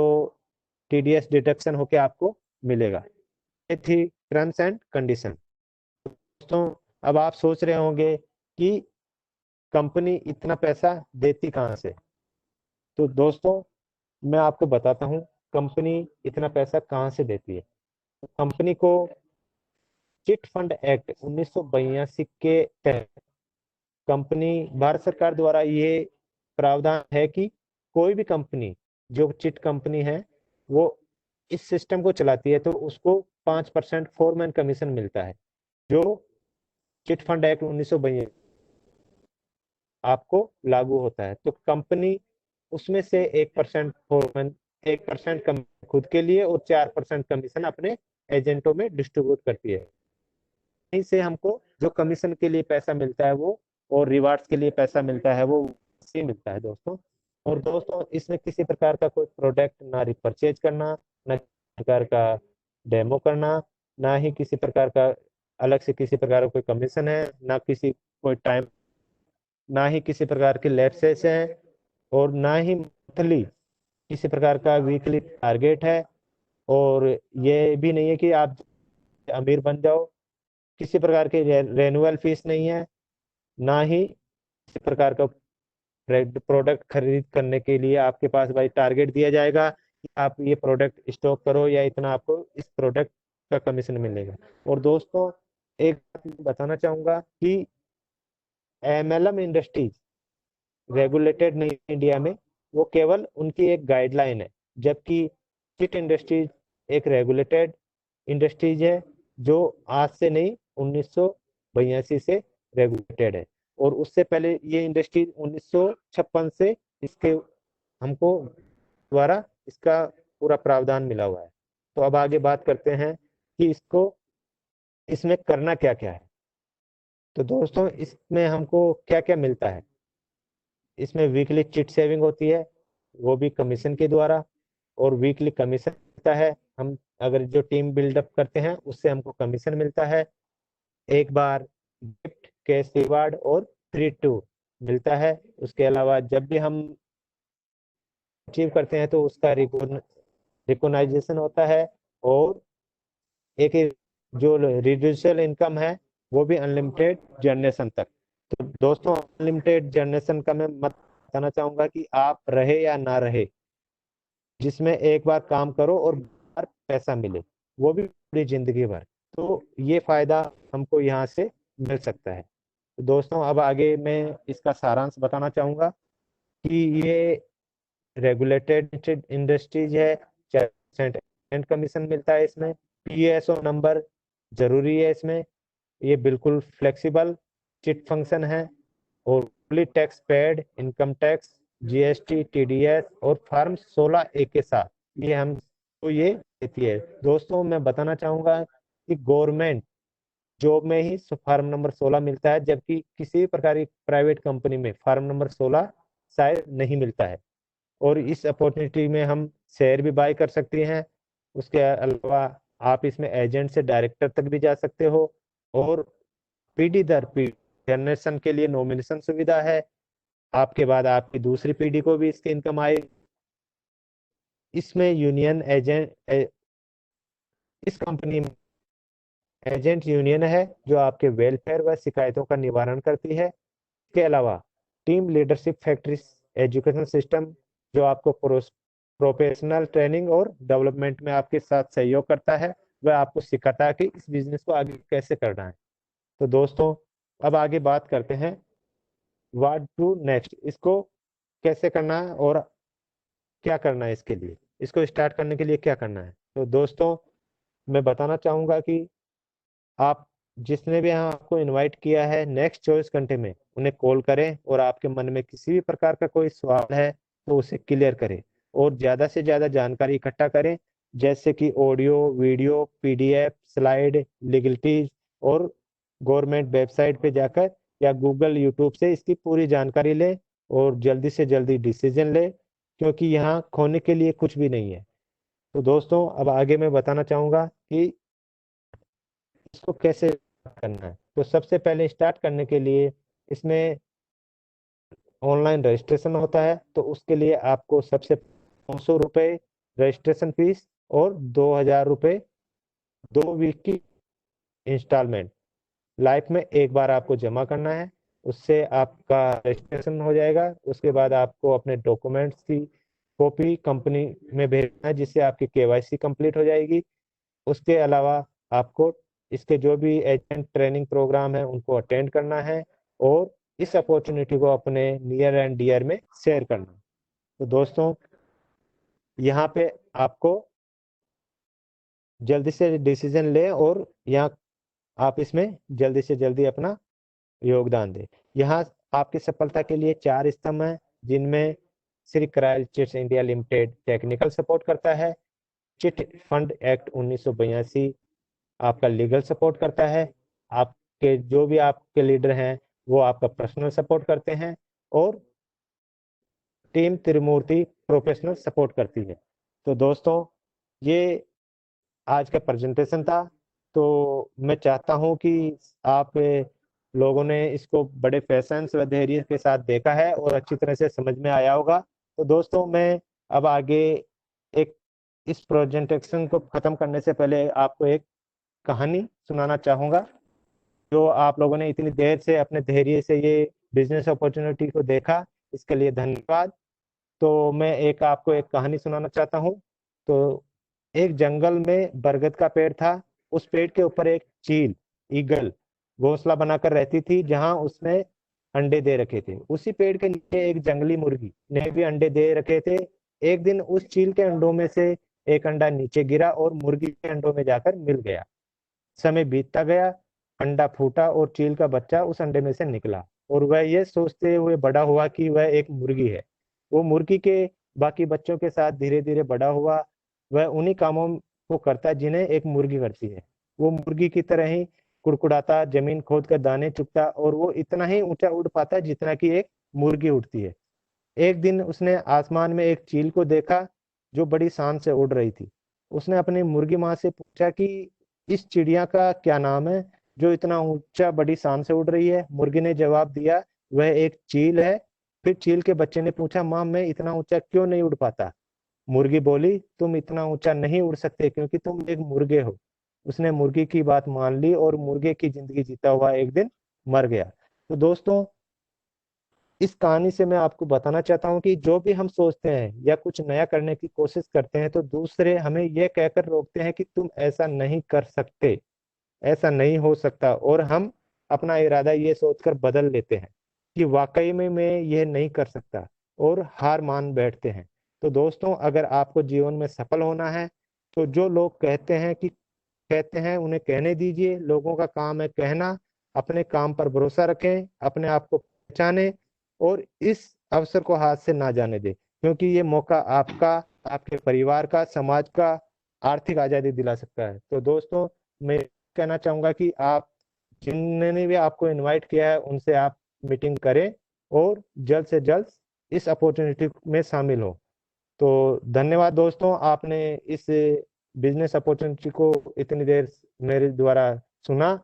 TDS डिडक्शन होके आपको मिलेगा। ये थी टर्म्स एंड कंडीशन। दोस्तों, अब आप सोच रहे होंगे कि कंपनी इतना पैसा देती कहाँ से। तो दोस्तों, मैं आपको बताता हूँ कंपनी इतना पैसा कहाँ से देती है। कंपनी को चिट फंड एक्ट 1982 के तहत कंपनी भारत सरकार द्वारा ये प्रावधान है कि कोई भी कंपनी जो चिट कंपनी है वो इस सिस्टम को चलाती है तो उसको 5% फोरमैन कमीशन मिलता है, जो चिट फंड एक्ट 1982 आपको लागू होता है। तो कंपनी उसमें से 1% फोरमैन 1% कम खुद के लिए और 4% कमीशन अपने एजेंटों में डिस्ट्रीब्यूट करती है। यहीं से हमको जो कमीशन के लिए पैसा मिलता है वो, और रिवार्ड्स के लिए पैसा मिलता है वो से मिलता है दोस्तों। और दोस्तों इसमें किसी प्रकार का कोई प्रोडक्ट ना रिपर्चेज करना, ना किसी प्रकार का डेमो करना, ना ही किसी प्रकार का अलग से किसी प्रकार का कोई कमीशन है, ना किसी कोई टाइम, ना ही किसी प्रकार के लैप्सेस हैं, और ना ही मंथली किसी प्रकार का वीकली टारगेट है। और ये भी नहीं है कि आप अमीर बन जाओ, किसी प्रकार की रेन्युअल फीस नहीं है, ना ही किसी प्रकार का प्रोडक्ट खरीद करने के लिए आपके पास भाई टारगेट दिया जाएगा कि आप ये प्रोडक्ट स्टॉक करो या इतना आपको इस प्रोडक्ट का कमीशन मिलेगा। और दोस्तों एक बात मैं बताना चाहूंगा कि एमएलएम इंडस्ट्रीज रेगुलेटेड नहीं इंडिया में, वो केवल उनकी एक गाइडलाइन है, जबकि चिट इंडस्ट्रीज एक रेगुलेटेड इंडस्ट्रीज है जो आज से नहीं 1982 से रेगुलेटेड है। और उससे पहले ये इंडस्ट्री 1956 से इसके हमको द्वारा इसका पूरा प्रावधान मिला हुआ है। तो अब आगे बात करते हैं कि इसको इसमें करना क्या क्या है। तो दोस्तों इसमें हमको क्या क्या मिलता है। इसमें वीकली चिट सेविंग होती है, वो भी कमीशन के द्वारा, और वीकली कमीशन मिलता है। हम अगर जो टीम बिल्डअप करते हैं उससे हमको कमीशन मिलता है। एक बार गिफ्ट, कैश रिवार्ड और फ्री टूर मिलता है। उसके अलावा जब भी हम अचीव करते हैं तो उसका रिकॉग्नाइजेशन होता है। और एक जो रिड्यूसल इनकम है वो भी अनलिमिटेड जनरेशन तक। तो दोस्तों अनलिमिटेड जनरेशन का मैं मत बताना चाहूंगा कि आप रहे या ना रहे, जिसमें एक बार काम करो और बार पैसा मिले, वो भी पूरी जिंदगी भर। तो ये फायदा हमको यहाँ से मिल सकता है। तो दोस्तों अब आगे मैं इसका सारांश बताना चाहूंगा कि ये रेगुलेटेड इंडस्ट्रीज है, 4% कमीशन मिलता है इसमें, पीएसओ नंबर जरूरी है इसमें, ये बिल्कुल फ्लेक्सिबल चिट फंक्शन है, और fully tax paid, income tax, GST, TDS और फॉर्म 16A के साथ ये हम तो ये देती है। दोस्तों मैं बताना चाहूंगा कि गवर्नमेंट जॉब में ही फॉर्म नंबर 16 मिलता है, जबकि किसी भी प्रकार की प्राइवेट कंपनी में फॉर्म नंबर 16 शायद नहीं मिलता है। और इस अपॉर्चुनिटी में हम शेयर भी बाय कर सकते हैं। उसके अलावा आप इसमें एजेंट से डायरेक्टर तक भी जा सकते हो। और पीढ़ी दर पीढ़ी जनरेशन के लिए नॉमिनेशन सुविधा है, आपके बाद आपकी दूसरी पीढ़ी को भी इसके इनकम आए। इसमें यूनियन एजेंट इस कंपनी में एजेंट यूनियन है जो आपके वेलफेयर व शिकायतों का निवारण करती है। इसके अलावा team leadership factory education system जो आपको प्रोफेशनल ट्रेनिंग और डेवलपमेंट में आपके साथ सहयोग करता है, वह आपको सिखाता है कि इस बिजनेस को आगे कैसे करना है। तो दोस्तों अब आगे बात करते हैं व्हाट टू नेक्स्ट, इसको कैसे करना है और क्या करना है इसके लिए, इसको स्टार्ट करने के लिए क्या करना है। तो दोस्तों मैं बताना चाहूंगा कि आप जिसने भी यहाँ आपको इनवाइट किया है नेक्स्ट 24 घंटे में उन्हें कॉल करें, और आपके मन में किसी भी प्रकार का कोई सवाल है तो उसे क्लियर करें, और ज्यादा से ज्यादा जानकारी इकट्ठा करें, जैसे कि audio, video, PDF, slide, legalities, और गवर्नमेंट वेबसाइट पे जाकर या गूगल, यूट्यूब से इसकी पूरी जानकारी लें और जल्दी से जल्दी डिसीजन लें, क्योंकि यहाँ खोने के लिए कुछ भी नहीं है। तो दोस्तों अब आगे मैं बताना चाहूंगा कि इसको कैसे करना है। तो सबसे पहले स्टार्ट करने के लिए इसमें ऑनलाइन रजिस्ट्रेशन होता है। तो उसके लिए आपको सबसे 900 रुपये रजिस्ट्रेशन फीस और 2000 रुपये 2 वीक की इंस्टॉलमेंट लाइफ में एक बार आपको जमा करना है। उससे आपका रजिस्ट्रेशन हो जाएगा। उसके बाद आपको अपने डॉक्यूमेंट्स की कॉपी कंपनी में भेजना है, जिससे आपकी केवाईसी कंप्लीट हो जाएगी। उसके अलावा आपको इसके जो भी एजेंट ट्रेनिंग प्रोग्राम है उनको अटेंड करना है, और इस अपॉर्चुनिटी को अपने नियर एंड डियर में शेयर करना है। तो दोस्तों यहाँ पे आपको जल्दी से डिसीजन लें, और यहाँ आप इसमें जल्दी से जल्दी अपना योगदान दें। यहाँ आपकी सफलता के लिए 4 स्तंभ हैं, जिनमें श्री करायल chits India limited technical support करता है। चिट फंड एक्ट 1982 आपका लीगल सपोर्ट करता है। आपके जो भी आपके लीडर हैं वो आपका पर्सनल सपोर्ट करते हैं, और टीम त्रिमूर्ति प्रोफेशनल सपोर्ट करती है। तो दोस्तों, ये आज का प्रेजेंटेशन था। तो मैं चाहता हूं कि आप लोगों ने इसको बड़े पेशेंस व धैर्य के साथ देखा है और अच्छी तरह से समझ में आया होगा। तो दोस्तों, मैं अब आगे एक इस प्रेजेंटेशन को खत्म करने से पहले आपको एक कहानी सुनाना चाहूंगा। जो आप लोगों ने इतनी देर से अपने धैर्य से ये बिजनेस अपॉर्चुनिटी को देखा, इसके लिए धन्यवाद। तो मैं आपको एक कहानी सुनाना चाहता हूँ। तो एक जंगल में बरगद का पेड़ था। उस पेड़ के ऊपर एक चील, ईगल, घोंसला बनाकर रहती थी, जहां उसने अंडे दे रखे थे। उसी पेड़ के नीचे एक जंगली मुर्गी ने भी अंडे दे रखे थे। एक दिन उस चील के अंडों में से एक अंडा नीचे गिरा और मुर्गी के अंडों में जाकर मिल गया। समय बीतता गया, अंडा फूटा और चील का बच्चा उस अंडे में से निकला, और वह ये सोचते हुए बड़ा हुआ कि वह एक मुर्गी है। वो मुर्गी के बाकी बच्चों के साथ धीरे धीरे बड़ा हुआ। वह उन्हीं कामों को करता जिन्हें एक मुर्गी करती है। वो मुर्गी की तरह ही कुड़कुड़ाता, जमीन खोद कर दाने चुगता, और वो इतना ही ऊंचा उड़ पाता जितना कि एक मुर्गी उड़ती है। एक दिन उसने आसमान में एक चील को देखा जो बड़ी शान से उड़ रही थी। उसने अपनी मुर्गी माँ से पूछा कि इस चिड़िया का क्या नाम है जो इतना ऊंचा बड़ी शान से उड़ रही है। मुर्गी ने जवाब दिया, वह एक चील है। फिर चील के बच्चे ने पूछा, माँ मैं इतना ऊंचा क्यों नहीं उड़ पाता। मुर्गी बोली, तुम इतना ऊंचा नहीं उड़ सकते क्योंकि तुम एक मुर्गे हो। उसने मुर्गी की बात मान ली और मुर्गे की जिंदगी जीता हुआ एक दिन मर गया। तो दोस्तों, इस कहानी से मैं आपको बताना चाहता हूँ कि जो भी हम सोचते हैं या कुछ नया करने की कोशिश करते हैं, तो दूसरे हमें यह कहकर रोकते हैं कि तुम ऐसा नहीं कर सकते, ऐसा नहीं हो सकता, और हम अपना इरादा ये सोचकर बदल लेते हैं कि वाकई में मैं ये नहीं कर सकता, और हार मान बैठते हैं। तो दोस्तों, अगर आपको जीवन में सफल होना है, तो जो लोग कहते हैं उन्हें कहने दीजिए। लोगों का काम है कहना। अपने काम पर भरोसा रखें, अपने आप को पहचाने, और इस अवसर को हाथ से ना जाने दें, क्योंकि ये मौका आपका, आपके परिवार का, समाज का आर्थिक आजादी दिला सकता है। तो दोस्तों, मैं कहना चाहूंगा कि आप जिन्होंने भी आपको इनवाइट किया है उनसे आप मीटिंग करें और जल्द से जल्द इस अपॉर्चुनिटी में शामिल हो। तो धन्यवाद दोस्तों, आपने इस बिजनेस अपॉर्चुनिटी को इतनी देर मेरे द्वारा सुना।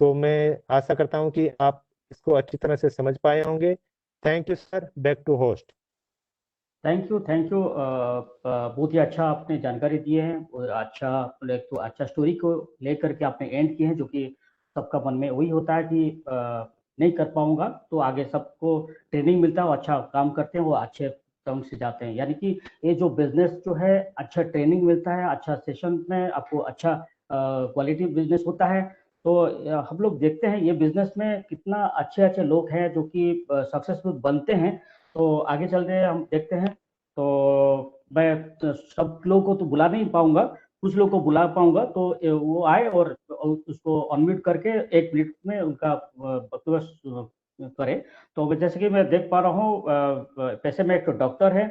तो मैं आशा करता हूं कि आप इसको अच्छी तरह से समझ पाए होंगे। Thank you sir, back to host. Thank you, thank you. बहुत ही अच्छा आपने जानकारी दी है, और अच्छा एक तो अच्छा स्टोरी को लेकर के आपने एंड किए हैं, जो कि सबका मन में वही होता है कि नहीं कर पाऊंगा, तो आगे सबको ट्रेनिंग मिलता है, वो अच्छा काम करते हैं, वो अच्छे ढंग से जाते हैं। यानी कि ये जो बिजनेस जो है, अच्छा ट्रेनिंग मिलता है, अच्छा सेशन में आपको अच्छा क्वालिटी बिजनेस होता है। तो हम लोग देखते हैं ये बिजनेस में कितना अच्छे अच्छे लोग हैं जो कि सक्सेसफुल बनते हैं। तो आगे चल रहे हम देखते हैं। तो मैं सब लोगों को तो बुला नहीं पाऊंगा, कुछ लोग को बुला पाऊंगा, तो वो आए और उसको अनम्यूट करके 1 मिनट में उनका वक्तव्य करें। तो जैसे कि मैं देख पा रहा हूँ, पैसे में एक डॉक्टर है,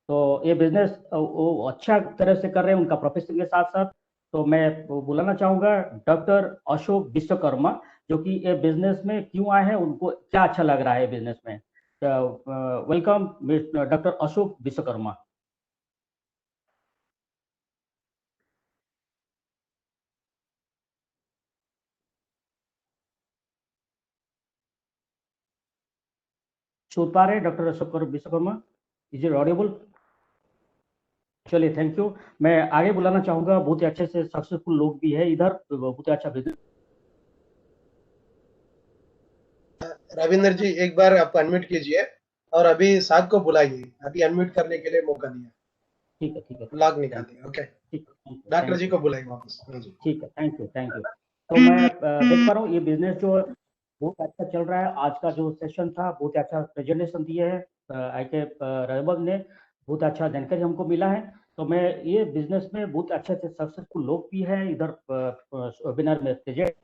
तो ये बिजनेस वो अच्छा तरह से कर रहे हैं उनका प्रोफेशन के साथ साथ। तो मैं वो बुलाना चाहूंगा डॉक्टर अशोक विश्वकर्मा, जो कि ये बिजनेस में क्यों आए हैं, उनको क्या अच्छा लग रहा है बिजनेस में। Welcome doctor Ashok Vishwakarma. सुन पा रहे हैं doctor Ashok Vishwakarma? Is it audible? चलिए, थैंक यू। मैं आगे बुलाना चाहूंगा, बहुत ही अच्छे से सक्सेसफुल लोग भी है इधर, बहुत ही अच्छा बिजनेस। रविंद्र जी, एक बार आप अनम्यूट कीजिए और अभी साथ को बुलाइए। अभी अनम्यूट करने के लिए मौका दिया, ठीक है, ठीक है, लॉक निकालिए। ओके, ठीक है, डॉक्टर जी को बुलाइए वापस। हाँ जी, ठीक है, थैंक यू, थैंक यू। तो मैं देख पा रहा हूँ ये बिजनेस जो बहुत अच्छा चल रहा है। आज का जो सेशन था, बहुत अच्छा प्रेजेंटेशन दिए है आई के रविंद्र ने, बहुत अच्छा जानकारी हमको मिला है। तो मैं ये बिजनेस में बहुत अच्छे अच्छे सक्सेसफुल लोग भी हैं इधर वेबिनार में प्रेजेंट।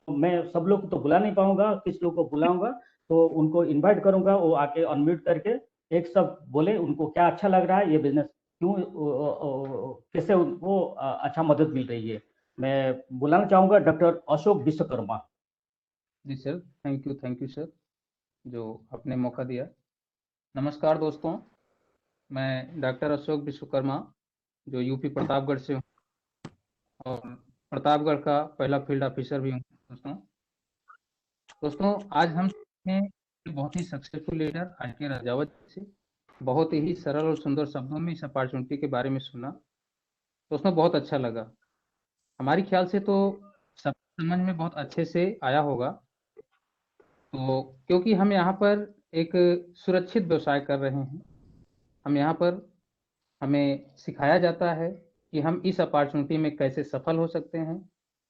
मैं सब लोग को तो बुला नहीं पाऊंगा, किस लोग को बुलाऊंगा, तो उनको इनवाइट करूंगा, वो आके अनम्यूट करके एक सब बोले उनको क्या अच्छा लग रहा है, ये बिजनेस क्यों कैसे उनको अच्छा मदद मिल रही है। मैं बुलाना चाहूंगा डॉक्टर अशोक विश्वकर्मा। जी सर, थैंक यू सर, जो आपने मौका दिया। नमस्कार दोस्तों, मैं डॉक्टर अशोक विश्वकर्मा, जो यूपी प्रतापगढ़ से हूँ और प्रतापगढ़ का पहला फील्ड ऑफिसर भी हूँ। दोस्तों आज हम हैं बहुत ही सक्सेसफुल लीडर आर.के. राजावत से बहुत ही सरल और सुंदर शब्दों में इस अपॉर्चुनिटी के बारे में सुना। दोस्तों बहुत अच्छा लगा। हमारी ख्याल से तो सब समझ में बहुत अच्छे से आया होगा। तो क्योंकि हम यहाँ पर एक सुरक्षित व्यवसाय कर रहे हैं, हम यहाँ पर हमें सिखाया जाता है कि हम इस अपॉर्चुनिटी में कैसे सफल हो सकते हैं।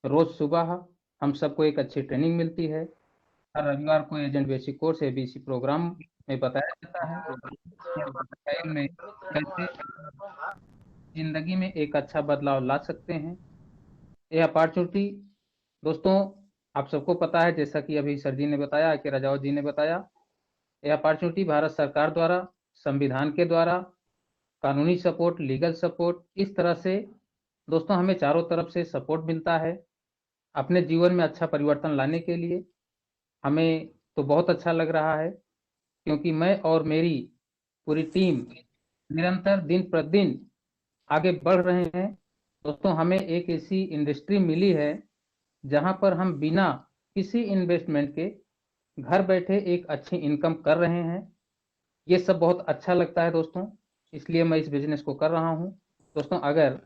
रोज सुबह हम सबको एक अच्छी ट्रेनिंग मिलती है। हर रविवार को agent basic course ABC program में बताया जाता है कि में कैसे जिंदगी में एक अच्छा बदलाव ला सकते हैं। यह अपॉर्चुनिटी दोस्तों आप सबको पता है, जैसा कि अभी सर जी ने बताया, कि राजावत जी ने बताया, यह अपॉर्चुनिटी भारत सरकार द्वारा, संविधान के द्वारा, कानूनी सपोर्ट, लीगल सपोर्ट, इस तरह से दोस्तों हमें चारों तरफ से सपोर्ट मिलता है अपने जीवन में अच्छा परिवर्तन लाने के लिए। हमें तो बहुत अच्छा लग रहा है क्योंकि मैं और मेरी पूरी टीम निरंतर दिन प्रतिदिन आगे बढ़ रहे हैं। दोस्तों हमें एक ऐसी इंडस्ट्री मिली है जहां पर हम बिना किसी इन्वेस्टमेंट के घर बैठे एक अच्छी इनकम कर रहे हैं। ये सब बहुत अच्छा लगता है दोस्तों, इसलिए मैं इस बिजनेस को कर रहा हूँ। दोस्तों अगर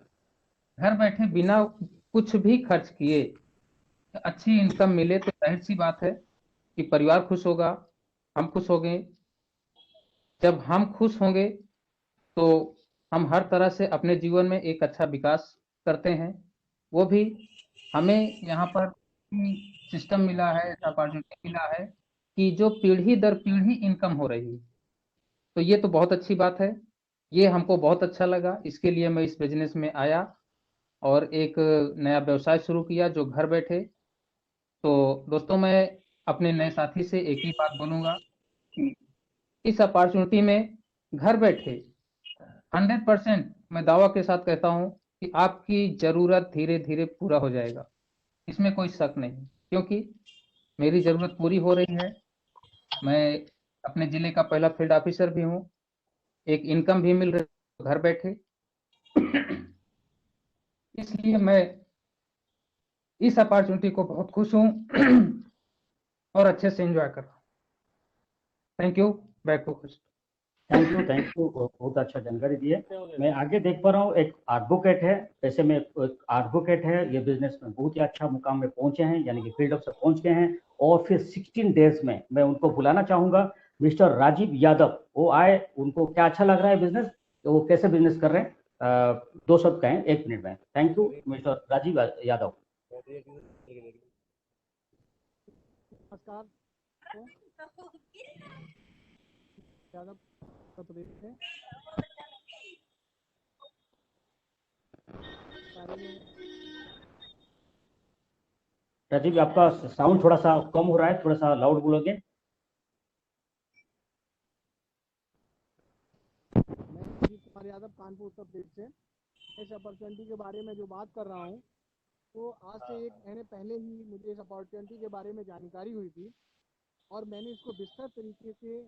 घर बैठे बिना कुछ भी खर्च किए अच्छी इनकम मिले तो जाहिर सी बात है कि परिवार खुश होगा, हम खुश होंगे। जब हम खुश होंगे तो हम हर तरह से अपने जीवन में एक अच्छा विकास करते हैं। वो भी हमें यहाँ पर सिस्टम मिला है, ऐसा अपॉर्चुनिटी मिला है कि जो पीढ़ी दर पीढ़ी इनकम हो रही है, तो ये तो बहुत अच्छी बात है। ये हमको बहुत अच्छा लगा, इसके लिए मैं इस बिजनेस में आया और एक नया व्यवसाय शुरू किया जो घर बैठे। तो दोस्तों मैं अपने नए साथी से एक ही बात बोलूंगा कि इस अपॉर्चुनिटी में घर बैठे 100% मैं दावा के साथ कहता हूं कि आपकी जरूरत धीरे धीरे पूरा हो जाएगा, इसमें कोई शक नहीं, क्योंकि मेरी जरूरत पूरी हो रही है। मैं अपने जिले का पहला फील्ड ऑफिसर भी हूँ, एक इनकम भी मिल रही है घर बैठे। इसलिए मैं इस अपॉर्चुनिटी को बहुत खुश हूँ और अच्छे से एंजॉय कर रहा हूँ। Thank you, back to question. Thank you, बहुत अच्छा जानकारी दी है। मैं आगे देख पा रहा हूँ एक एडवोकेट है, वैसे में एक एडवोकेट है, ये बिजनेस में बहुत ही अच्छा मुकाम में पहुंचे हैं, यानी कि फील्ड ऑफिसर पहुंच गए हैं। और फिर 16 डेज में मैं उनको बुलाना चाहूंगा, मिस्टर राजीव यादव। वो आए, उनको क्या अच्छा लग रहा है बिजनेस, तो वो कैसे बिजनेस कर रहे हैं, दो शब्द कहें 1 मिनट में। Thank you mister Rajiv Yadav. नमस्कार, यादव उत्तर प्रदेश से बारे में राजीव आपका साउंड थोड़ा सा कम हो रहा है, थोड़ा सा लाउड बोलोगे। मैं अजीत कुमार यादव कानपुर उत्तर प्रदेश से इस अपॉर्चुनिटी के बारे में जो बात कर रहा हूँ, तो आज से 1 महीने पहले ही मुझे इस अपॉर्चुनिटी के बारे में जानकारी हुई थी और मैंने इसको विस्तृत तरीके से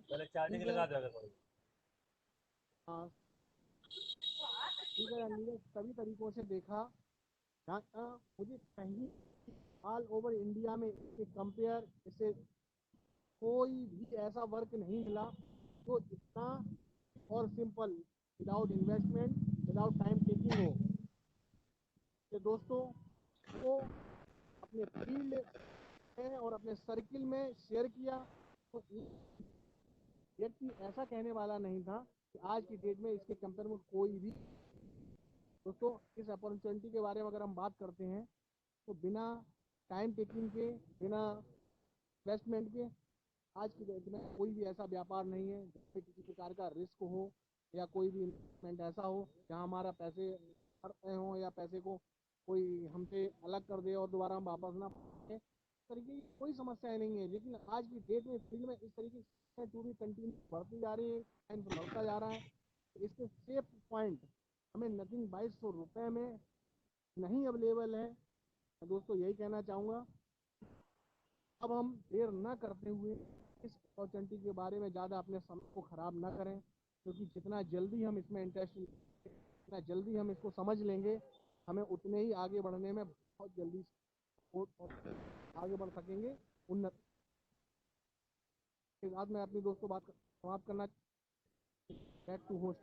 सभी तरीकों से देखा। मुझे कहीं ऑल ओवर इंडिया में इसके कंपेयर इससे कोई भी ऐसा वर्क नहीं मिला जो इतना और simple, without investment, without time taking हो। तो दोस्तों को अपने फील्ड में और अपने सर्किल में शेयर किया, तो व्यक्ति ऐसा कहने वाला नहीं था कि आज की डेट में इसके कंपेयर में कोई भी। दोस्तों इस अपॉर्चुनिटी के बारे में अगर हम बात करते हैं तो बिना टाइम टेकिंग के, बिना इन्वेस्टमेंट के आज की डेट में कोई भी ऐसा व्यापार नहीं है जिसमें किसी प्रकार का रिस्क हो या कोई भी इन्वेस्टमेंट ऐसा हो जहां हमारा पैसे हो या पैसे को कोई हमसे अलग कर दे और दोबारा हम वापस ना पाए। तरीके की कोई समस्याएं नहीं है, लेकिन आज की डेट में फील्ड में इस तरीके से टू बी कंटिन्यू बढ़ती जा रही है, टाइम बढ़ता जा रहा है। इसके सेफ पॉइंट हमें नथिंग 2200 रुपये में नहीं अवेलेबल है। मैं दोस्तों यही कहना चाहूँगा, अब हम देर न करते हुए इस अपॉर्चुनिटी के बारे में ज़्यादा अपने समय को ख़राब ना करें, क्योंकि जितना जल्दी हम इसमें इंटरेस्ट, जितना जल्दी हम इसको समझ लेंगे, हमें उतने ही आगे बढ़ने में बहुत जल्दी आगे बढ़ सकेंगे। उन्नत के बाद मैं अपनी दोस्तों बात समाप्त करना, back to host.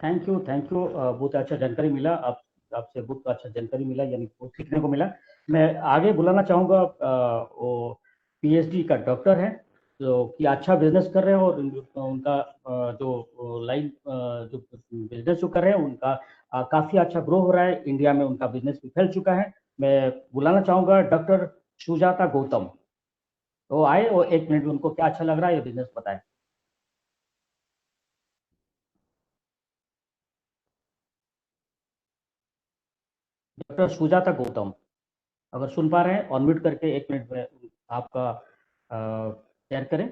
Thank you बहुत अच्छा जानकारी मिला, आप आपसे बहुत अच्छा जानकारी मिला, यानी बहुत सीखने को मिला। मैं आगे बुलाना चाहूँगा वो पीएचडी का डॉक्टर है जो कि अच्छा बिजनेस कर रहे हैं, और उनका जो लाइन जो बिजनेस जो कर रहे हैं उनका काफ़ी अच्छा ग्रो हो रहा है, इंडिया में उनका बिजनेस भी फैल चुका है। मैं बुलाना चाहूँगा डॉक्टर सुजाता गौतम, तो आए और 1 मिनट में उनको क्या अच्छा लग रहा है ये बिजनेस बताएं। डॉक्टर सुजाता गौतम, अगर सुन पा रहे हैं अनम्यूट करके 1 मिनट में आपका शेयर करें।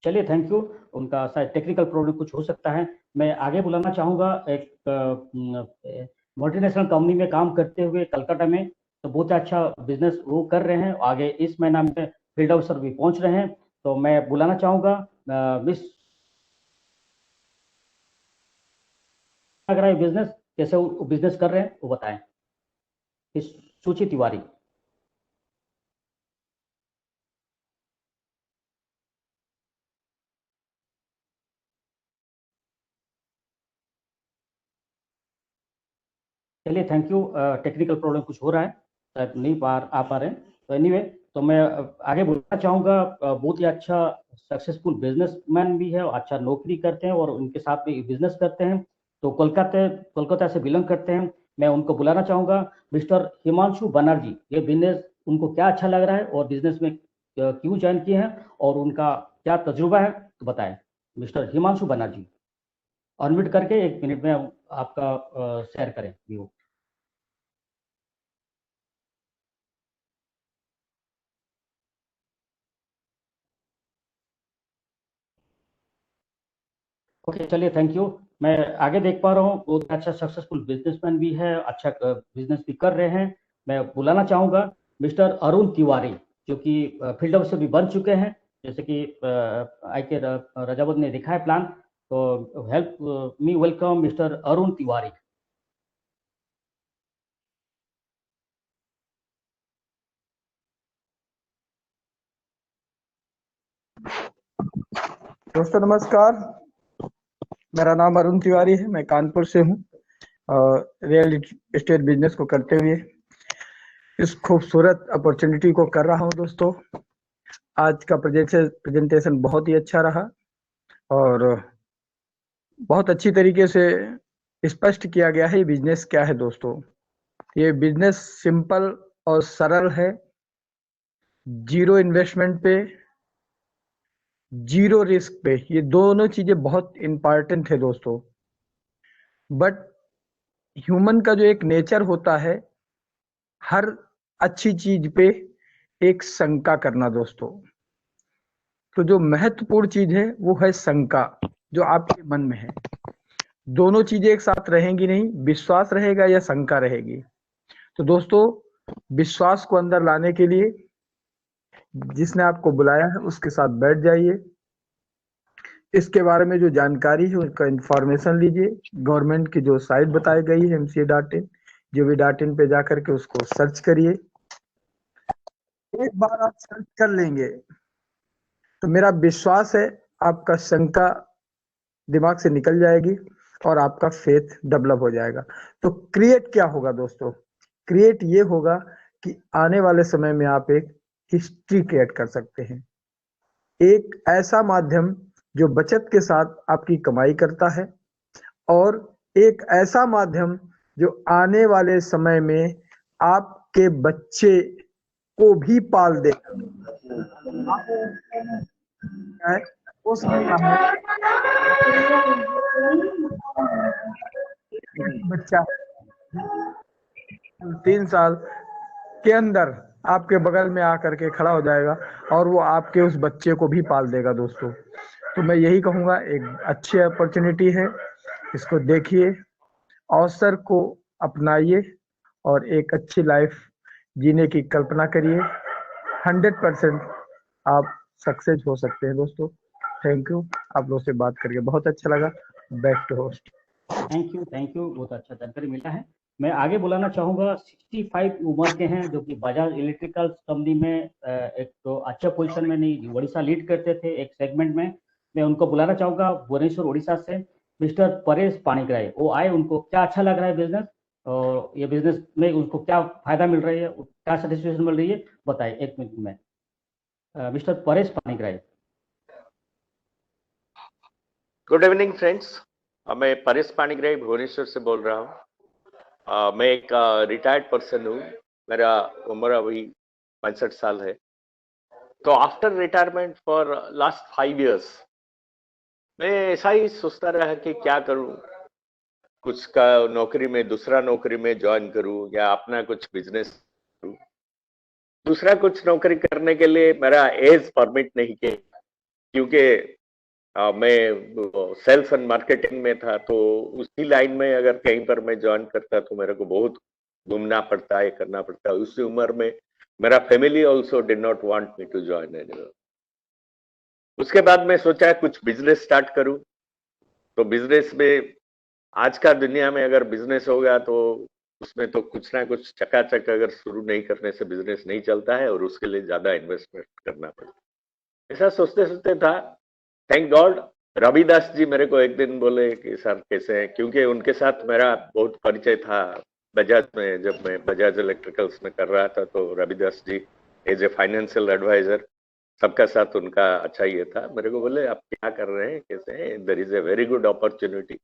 चलिए, थैंक यू। उनका शायद टेक्निकल प्रॉब्लम कुछ हो सकता है। मैं आगे बुलाना चाहूँगा एक मल्टीनेशनल कंपनी में काम करते हुए कलकत्ता में, तो बहुत अच्छा बिजनेस वो कर रहे हैं, आगे इस महीना में फील्ड अफसर भी पहुंच रहे हैं। तो मैं बुलाना चाहूँगा मिस, लग रहा है बिजनेस, कैसे वो बिजनेस कर रहे हैं वो बताएं, इस सूची तिवारी। चलिए, थैंक यू। टेक्निकल प्रॉब्लम कुछ हो रहा है, शायद नहीं आ पा रहे हैं। तो एनीवे, तो मैं आगे बोलना चाहूँगा, बहुत ही अच्छा सक्सेसफुल बिजनेसमैन भी है, अच्छा नौकरी करते हैं और उनके साथ में बिजनेस करते हैं, तो कोलकाता से बिलोंग करते हैं। मैं उनको बुलाना चाहूँगा, मिस्टर हिमांशु बनर्जी। ये बिजनेस उनको क्या अच्छा लग रहा है और बिजनेस में क्यों ज्वाइन किए हैं और उनका क्या तजुर्बा है, तो बताएं। मिस्टर हिमांशु बनर्जी, अनम्यूट करके 1 मिनट में आपका शेयर करें व्यू। ओके, चलिए, थैंक यू। मैं आगे देख पा रहा हूँ बहुत अच्छा सक्सेसफुल बिजनेसमैन भी है, अच्छा बिजनेस भी कर रहे हैं। मैं बुलाना चाहूँगा मिस्टर अरुण तिवारी, जो कि फील्ड ऑफिसर भी बन चुके हैं, जैसे कि आई के रजावत ने दिखा है प्लान। तो help me welcome mister Arun Tiwari. दोस्तों नमस्कार, मेरा नाम अरुण तिवारी है, मैं कानपुर से हूँ और रियल एस्टेट बिजनेस को करते हुए इस खूबसूरत अपॉर्चुनिटी को कर रहा हूँ। दोस्तों, आज का प्रेजेंटेशन बहुत ही अच्छा रहा और बहुत अच्छी तरीके से स्पष्ट किया गया है ये बिजनेस क्या है। दोस्तों, ये बिजनेस सिंपल और सरल है, जीरो इन्वेस्टमेंट पे, जीरो रिस्क पे। ये दोनों चीजें बहुत इंपॉर्टेंट है दोस्तों। बट ह्यूमन का जो एक नेचर होता है, हर अच्छी चीज पे एक शंका करना दोस्तों। तो जो महत्वपूर्ण चीज है वो है शंका, जो आपके मन में है। दोनों चीजें एक साथ रहेंगी नहीं, विश्वास रहेगा या शंका रहेगी। तो दोस्तों, विश्वास को अंदर लाने के लिए जिसने आपको बुलाया है उसके साथ बैठ जाइए, इसके बारे में जो जानकारी है उसका इंफॉर्मेशन लीजिए। गवर्नमेंट की जो साइट बताई गई है MCA.in, JV.in पे जाकर के उसको सर्च करिए। एक बार आप सर्च कर लेंगे तो मेरा विश्वास है आपका शंका दिमाग से निकल जाएगी और आपका फेथ डेवलप हो जाएगा। तो क्रिएट क्या होगा दोस्तों? क्रिएट ये होगा कि आने वाले समय में आप एक हिस्ट्री क्रिएट कर सकते हैं, एक ऐसा माध्यम जो बचत के साथ आपकी कमाई करता है, और एक ऐसा माध्यम जो आने वाले समय में आपके बच्चे को भी पाल देगा। वो समझना है, बच्चा 3 साल के अंदर आपके बगल में आकर के खड़ा हो जाएगा और वो आपके उस बच्चे को भी पाल देगा दोस्तों। तो मैं यही कहूँगा, एक अच्छी अपॉर्चुनिटी है, इसको देखिए, अवसर को अपनाइए और एक अच्छी लाइफ जीने की कल्पना करिए। 100% आप सक्सेस हो सकते हैं दोस्तों। थैंक यू, आप लोगों से बात करके बहुत अच्छा लगा। Back to host. Thank you, बहुत अच्छा जानकारी मिला है। मैं आगे बुलाना चाहूंगा, 65 उम्र के हैं, जो कि बजाज इलेक्ट्रिकल कंपनी में एक तो अच्छा पोजीशन में नहीं, उड़ीसा लीड करते थे एक सेगमेंट में। मैं उनको बुलाना चाहूंगा भुवनेश्वर उड़ीसा से, मिस्टर परेश पाणिग्राही। वो आए, उनको क्या अच्छा लग रहा है बिजनेस, और ये बिजनेस में उनको क्या फायदा मिल रही है, क्या सेटिस्फेक्शन मिल रही है, बताइए 1 मिनट में। Mister Paresh Panigrahi. Good evening friends, मैं परेश पाणिग्राही भुवनेश्वर से बोल रहा हूँ। मैं एक रिटायर्ड पर्सन हूँ। मेरा उम्र अभी 65 साल है। तो after retirement for last 5 years मैं ऐसा ही सोचता रहा कि क्या करूँ, कुछ का नौकरी में, दूसरा नौकरी में ज्वाइन करूँ या अपना कुछ बिजनेस करूँ। दूसरा कुछ नौकरी करने के लिए मेरा एज परमिट नहीं किया, क्योंकि मैं सेल्स एंड मार्केटिंग में था। तो उसी लाइन में अगर कहीं पर मैं ज्वाइन करता तो मेरे को बहुत घूमना पड़ता है, करना पड़ता है। उसी उम्र में मेरा family also did not want me to join anywhere. उसके बाद मैं सोचा कुछ बिजनेस स्टार्ट करूं। तो बिजनेस में आज का दुनिया में अगर बिजनेस होगा तो उसमें तो कुछ ना कुछ चकाचक अगर शुरू नहीं करने से बिजनेस नहीं चलता है, और उसके लिए ज्यादा इन्वेस्टमेंट करना पड़ता है। ऐसा सोचते सोचते था, थैंक गॉड रविदास जी मेरे को एक दिन बोले कि सर कैसे हैं, क्योंकि उनके साथ मेरा बहुत परिचय था बजाज में। जब मैं बजाज इलेक्ट्रिकल्स में कर रहा था तो Ravidas ji as a financial adviser, सबका साथ उनका अच्छा ये था। मेरे को बोले आप क्या कर रहे हैं, कैसे हैं, there is a very good opportunity.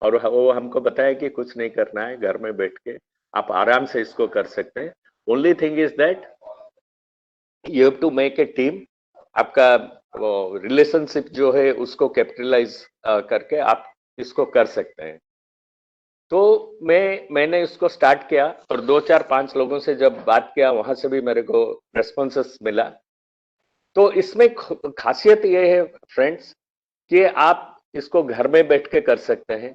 और वो हमको बताया कि कुछ नहीं करना है, घर में बैठ के आप आराम से इसको कर सकते हैं। Only thing is that you have to make a team. आपका रिलेशनशिप जो है उसको कैपिटलाइज करके आप इसको कर सकते हैं। तो मैंने इसको स्टार्ट किया, और 2 4 5 लोगों से जब बात किया वहां से भी मेरे को रेस्पॉन्सेस मिला। तो इसमें खासियत ये है फ्रेंड्स कि आप इसको घर में बैठ के कर सकते हैं,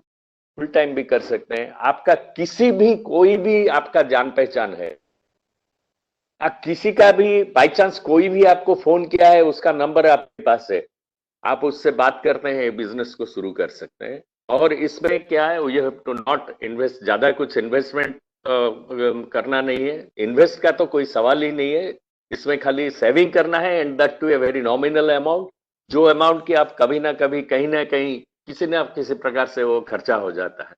फुल टाइम भी कर सकते हैं। आपका किसी भी, कोई भी आपका जान पहचान है, आप किसी का भी बाई चांस कोई भी आपको फोन किया है, उसका नंबर आपके पास है, आप उससे बात करते हैं, बिजनेस को शुरू कर सकते हैं। और इसमें क्या है, you have to not invest, ज्यादा कुछ इन्वेस्टमेंट करना नहीं है। इन्वेस्ट का तो कोई सवाल ही नहीं है। इसमें खाली सेविंग करना है, and that too a very nominal amount, जो अमाउंट की आप कभी ना कभी, कहीं ना कहीं, किसी न किसी प्रकार से वो खर्चा हो जाता है।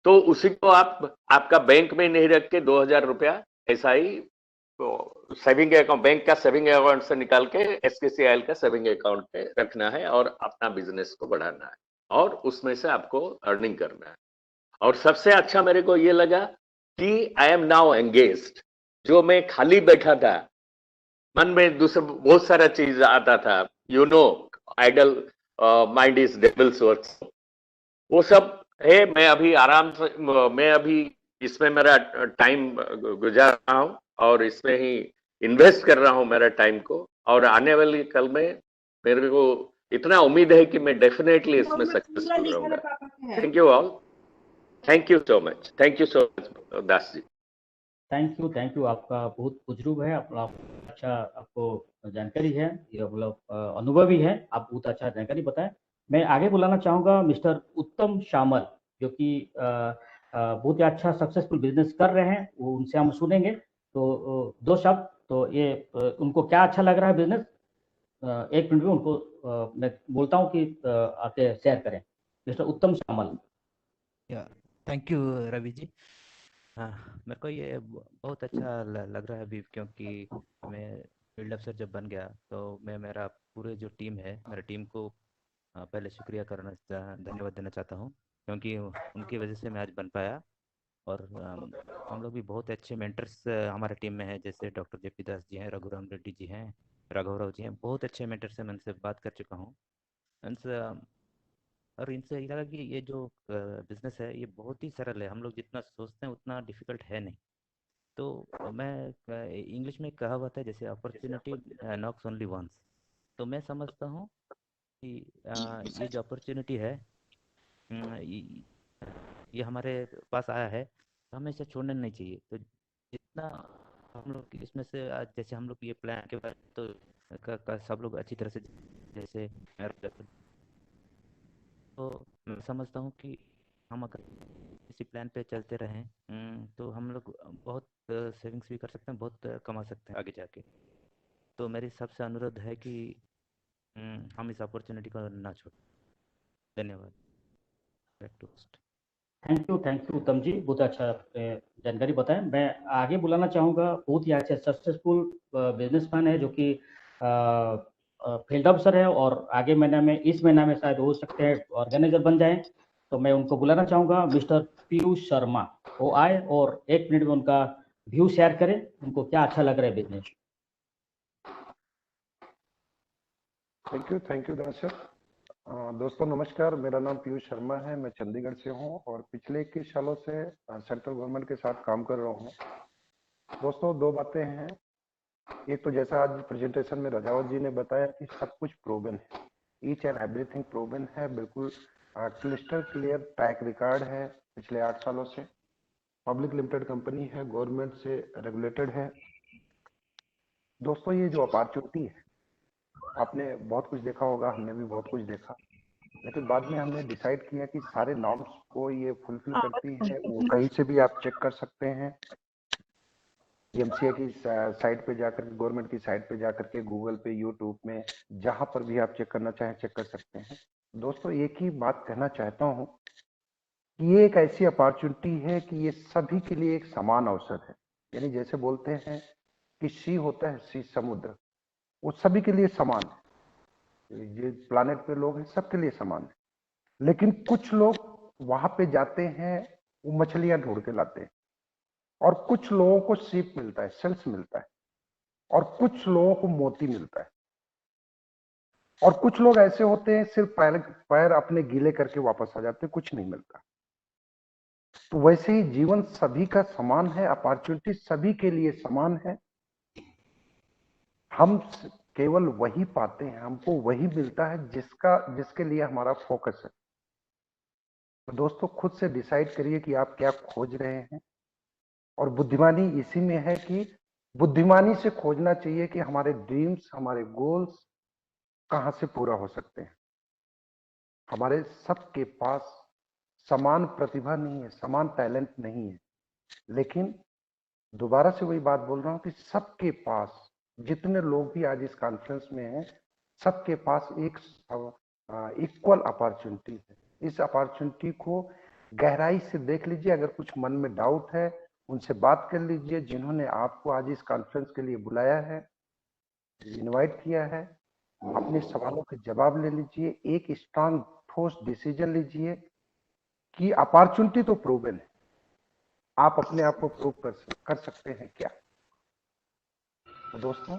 तो उसी को आप आपका बैंक में नहीं रख के 2,000 रुपया ऐसा ही तो सेविंग अकाउंट, बैंक का सेविंग अकाउंट से निकाल के एसकेसीआईएल का सेविंग अकाउंट पे रखना है, और अपना बिजनेस को बढ़ाना है, और उसमें से आपको अर्निंग करना है। और सबसे अच्छा मेरे को ये लगा कि आई एम नाउ एंगेज्ड। जो मैं खाली बैठा था, मन में दूसरा बहुत सारा चीज आता था, you know, idle mind is devil's work, वो सब है। मैं अभी आराम से, मैं अभी इसमें मेरा टाइम गुजार रहा हूँ, और इसमें ही इन्वेस्ट कर रहा हूँ मेरा टाइम को। और आने वाली कल में मेरे को इतना उम्मीद है कि मैं डेफिनेटली इसमें सक्सेसफुल रहूंगा। Thank you all, thank you so much, thank you so much Das ji. Thank you, आपका बहुत तजुर्बा है, आप अच्छा, आपको जानकारी है, ये मतलब अनुभवी है, आप बहुत अच्छा जानकारी बताएं। मैं आगे बुलाना चाहूँगा मिस्टर उत्तम शामल, जो कि बहुत ही अच्छा सक्सेसफुल बिजनेस कर रहे हैं, वो उनसे हम सुनेंगे। तो 2 शब्द, तो ये उनको क्या अच्छा लग रहा है बिजनेस, 1 मिनट में उनको मैं बोलता हूँ कि आके शेयर करें। मिस्टर उत्तम शामल। या थैंक यू रवि जी। हाँ, मेरे को ये बहुत अच्छा लग रहा है अभी, क्योंकि मैं फील्ड अफसर जब बन गया तो मैं, मेरा पूरे जो टीम है, मेरे टीम को पहले शुक्रिया करना धन्यवाद देना चाहता हूँ, क्योंकि उनकी वजह से मैं आज बन पाया। और हम लोग भी बहुत अच्छे मेंटर्स हमारे टीम में है, जैसे डॉक्टर जेपी दास जी हैं, रघुराम रेड्डी जी हैं, राघवराव जी हैं, बहुत अच्छे मेंटर्स हैं। मैं उनसे बात कर चुका हूँ उनसे, और इनसे ये लगा कि ये जो बिजनेस है ये बहुत ही सरल है, हम लोग जितना सोचते हैं उतना डिफिकल्ट है नहीं। तो मैं इंग्लिश में कहावत है जैसे अपॉर्चुनिटी नॉक्स ओनली वंस। तो मैं समझता हूँ कि ये जो अपॉर्चुनिटी है ये हमारे पास आया है तो हमें इसे छोड़ना नहीं चाहिए। तो जितना हम लोग इसमें से आज जैसे हम लोग ये प्लान के बारे में तो सब लोग अच्छी तरह से जैसे तो मैं समझता हूँ कि हम अगर इसी प्लान पे चलते रहें तो हम लोग बहुत सेविंग्स भी कर सकते हैं, बहुत कमा सकते हैं आगे जाके। तो मेरी सबसे अनुरोध है कि हम इस अपॉर्चुनिटी को ना छोड़ें। धन्यवाद। Back to host. Thank you Uttam ji, बहुत अच्छा जानकारी बताएं। मैं आगे बुलाना चाहूँगा, बहुत ही अच्छे सक्सेसफुल बिजनेसमैन है जो कि फील्ड ऑफिसर है और आगे महीने में इस महीना में शायद हो सकते हैं ऑर्गेनाइजर बन जाएं। तो मैं उनको बुलाना चाहूँगा, मिस्टर पीयूष शर्मा। वो आए और 1 मिनट में उनका व्यू शेयर करें, उनको क्या अच्छा लग रहा है बिजनेस। थैंक यू दर्शक। दोस्तों नमस्कार, मेरा नाम पीयूष शर्मा है, मैं चंडीगढ़ से हूं और पिछले 21 सालों से सेंट्रल गवर्नमेंट के साथ काम कर रहा हूं। दोस्तों 2 बातें हैं। एक तो जैसा आज प्रेजेंटेशन में राजावत जी ने बताया कि सब कुछ प्रूवन है, ईच एंड एवरीथिंग प्रूवन है, बिल्कुल क्लिस्टर क्लियर ट्रैक रिकॉर्ड है पिछले 8 सालों से। पब्लिक लिमिटेड कंपनी है, गवर्नमेंट से रेगुलेटेड है। दोस्तों ये जो अपॉर्चुनिटी है, आपने बहुत कुछ देखा होगा, हमने भी बहुत कुछ देखा, लेकिन बाद में हमने डिसाइड किया कि सारे नॉर्म्स को ये फुलफिल करती है। वो कहीं से भी आप चेक कर सकते हैं, एमसीए की साइट पे जाकर, गवर्नमेंट की साइट पे जाकर के, गूगल पे, यूट्यूब में, जहां पर भी आप चेक करना चाहें चेक कर सकते हैं। दोस्तों एक ही बात कहना चाहता हूं कि ये एक ऐसी अपॉर्चुनिटी है कि ये सभी के लिए एक समान अवसर है। यानी जैसे बोलते हैं कि सी होता है, सी समुद्र, वो सभी के लिए समान है। ये प्लानेट पे लोग हैं, सबके लिए समान है। लेकिन कुछ लोग वहां पे जाते हैं, वो मछलियां ढूंढ के लाते हैं, और कुछ लोगों को सीप मिलता है, सेल्स मिलता है, और कुछ लोगों को मोती मिलता है, और कुछ लोग ऐसे होते हैं सिर्फ पैर अपने गीले करके वापस आ जाते हैं, कुछ नहीं मिलता। तो वैसे ही जीवन सभी का समान है, अपॉर्चुनिटी सभी के लिए समान है। हम केवल वही पाते हैं, हमको वही मिलता है जिसके लिए हमारा फोकस है। तो दोस्तों खुद से डिसाइड करिए कि आप क्या खोज रहे हैं, और बुद्धिमानी इसी में है कि बुद्धिमानी से खोजना चाहिए कि हमारे ड्रीम्स, हमारे गोल्स कहां से पूरा हो सकते हैं। हमारे सबके पास समान प्रतिभा नहीं है, समान टैलेंट नहीं है, लेकिन दोबारा से वही बात बोल रहा हूं कि सबके पास, जितने लोग भी आज इस कॉन्फ्रेंस में हैं, सबके पास एक इक्वल अपॉर्चुनिटी है। इस अपॉर्चुनिटी को गहराई से देख लीजिए। अगर कुछ मन में डाउट है, उनसे बात कर लीजिए, जिन्होंने आपको आज इस कॉन्फ्रेंस के लिए बुलाया है, इनवाइट किया है। अपने सवालों के जवाब ले लीजिए, एक स्ट्रांग ठोस डिसीजन लीजिए कि अपॉर्चुनिटी तो प्रूवन है, आप अपने आप को प्रूव कर सकते हैं क्या। तो दोस्तों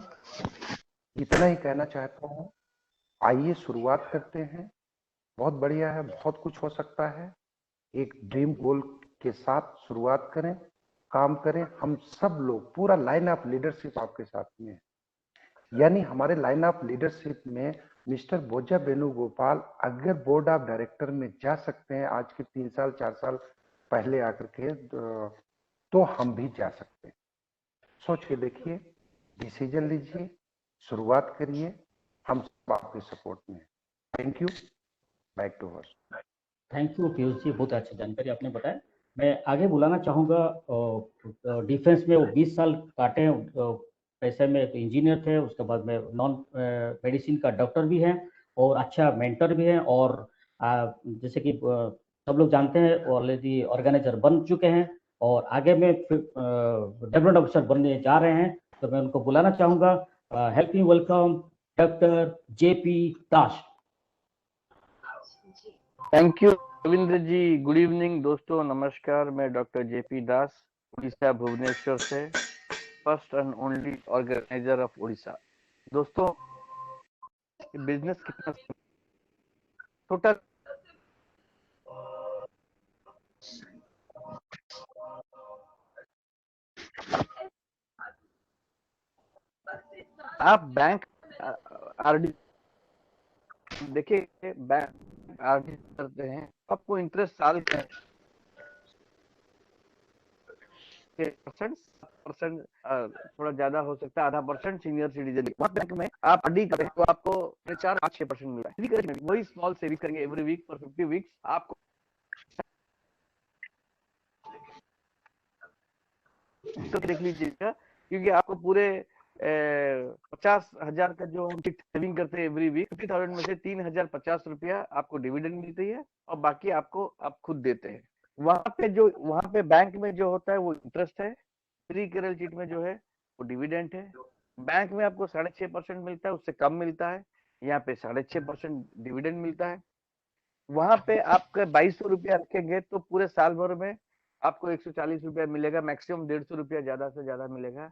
इतना ही कहना चाहता हूं, आइए शुरुआत करते हैं। बहुत बढ़िया है, बहुत कुछ हो सकता है। एक ड्रीम गोल के साथ शुरुआत करें, काम करें। हम सब लोग, पूरा लाइन ऑफ लीडरशिप आपके साथ में है। यानी हमारे लाइन ऑफ लीडरशिप में मिस्टर बोजा वेणुगोपाल अगर बोर्ड ऑफ डायरेक्टर में जा सकते हैं आज के 3 साल 4 साल पहले आकर के, तो हम भी जा सकते हैं। सोच के देखिए, डिसीजन लीजिए, शुरुआत करिए। हम सब आपके सपोर्ट में हैं। Thank you. Back to host. Thank you Piyush ji, बहुत अच्छी जानकारी आपने बताया। मैं आगे बुलाना चाहूँगा, डिफेंस में वो 20 साल काटे हैं, पैसे में इंजीनियर थे, उसके बाद में नॉन मेडिसिन का डॉक्टर भी हैं और अच्छा मेंटर भी हैं, और जैसे कि सब लोग जानते हैं ऑलरेडी ऑर्गेनाइजर बन चुके हैं और आगे में डेवलपमेंट ऑफिसर बनने जा रहे हैं। तो मैं उनको बुलाना चाहूँगा, help me welcome doctor JP Das. Thank you Ravindra ji. Good evening दोस्तों, नमस्कार। मैं डॉक्टर जेपी दास, उड़ीसा भुवनेश्वर से, first and only organiser of Orissa. दोस्तों बिजनेस कितना टोटल आप बैंक आरडी देखिए, बैंक आरडी करते हैं, आपको इंटरेस्ट साल का परसेंट थोड़ा ज्यादा हो सकता है, 0.5% सीनियर सिटीजन। बैंक में आप आरडी करें तो आपको 4-5-6% मिल रहा है। वही स्मॉल सेविंग करेंगे एवरी वीक फॉर 50 वीक्स, आपको तो देख लीजिएगा, क्योंकि आपको पूरे 50,000 का जो हम सेविंग करते हैं एवरी वीक, 50,000 में से 3,050 रुपया आपको डिविडेंड मिलती है और बाकी आपको आप खुद देते हैं। वहां पे बैंक में जो होता है वो इंटरेस्ट है, फ्री केरल चीट में जो है वो डिविडेंड है। बैंक में आपको 6.5% मिलता है, उससे कम मिलता है। यहाँ पे 6.5% डिविडेंड मिलता है। वहां पे आपका 2200 रुपया रखेंगे तो पूरे साल भर में आपको 140 रुपया मिलेगा, मैक्सिमम 150 रुपया ज्यादा से ज्यादा मिलेगा।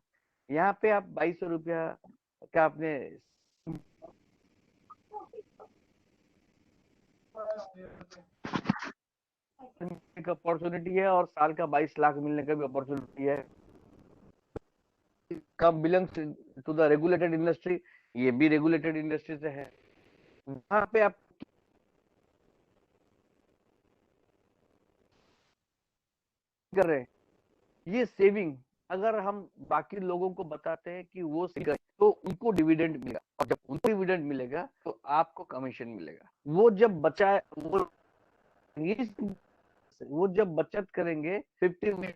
यहाँ पे आप 2200 रुपया का आपने अपॉर्चुनिटी है और साल का 22 लाख मिलने का भी अपॉर्चुनिटी है। कब belongs to the regulated industry, ये भी रेगुलेटेड इंडस्ट्री से है। वहां पे आप कर रहे हैं ये सेविंग, अगर हम बाकी लोगों को बताते हैं कि वो सेविंग तो उनको डिविडेंड मिलेगा, और जब उनको डिविडेंड मिलेगा तो आपको कमीशन मिलेगा। वो जब बचा वो जब बचत करेंगे 50 में,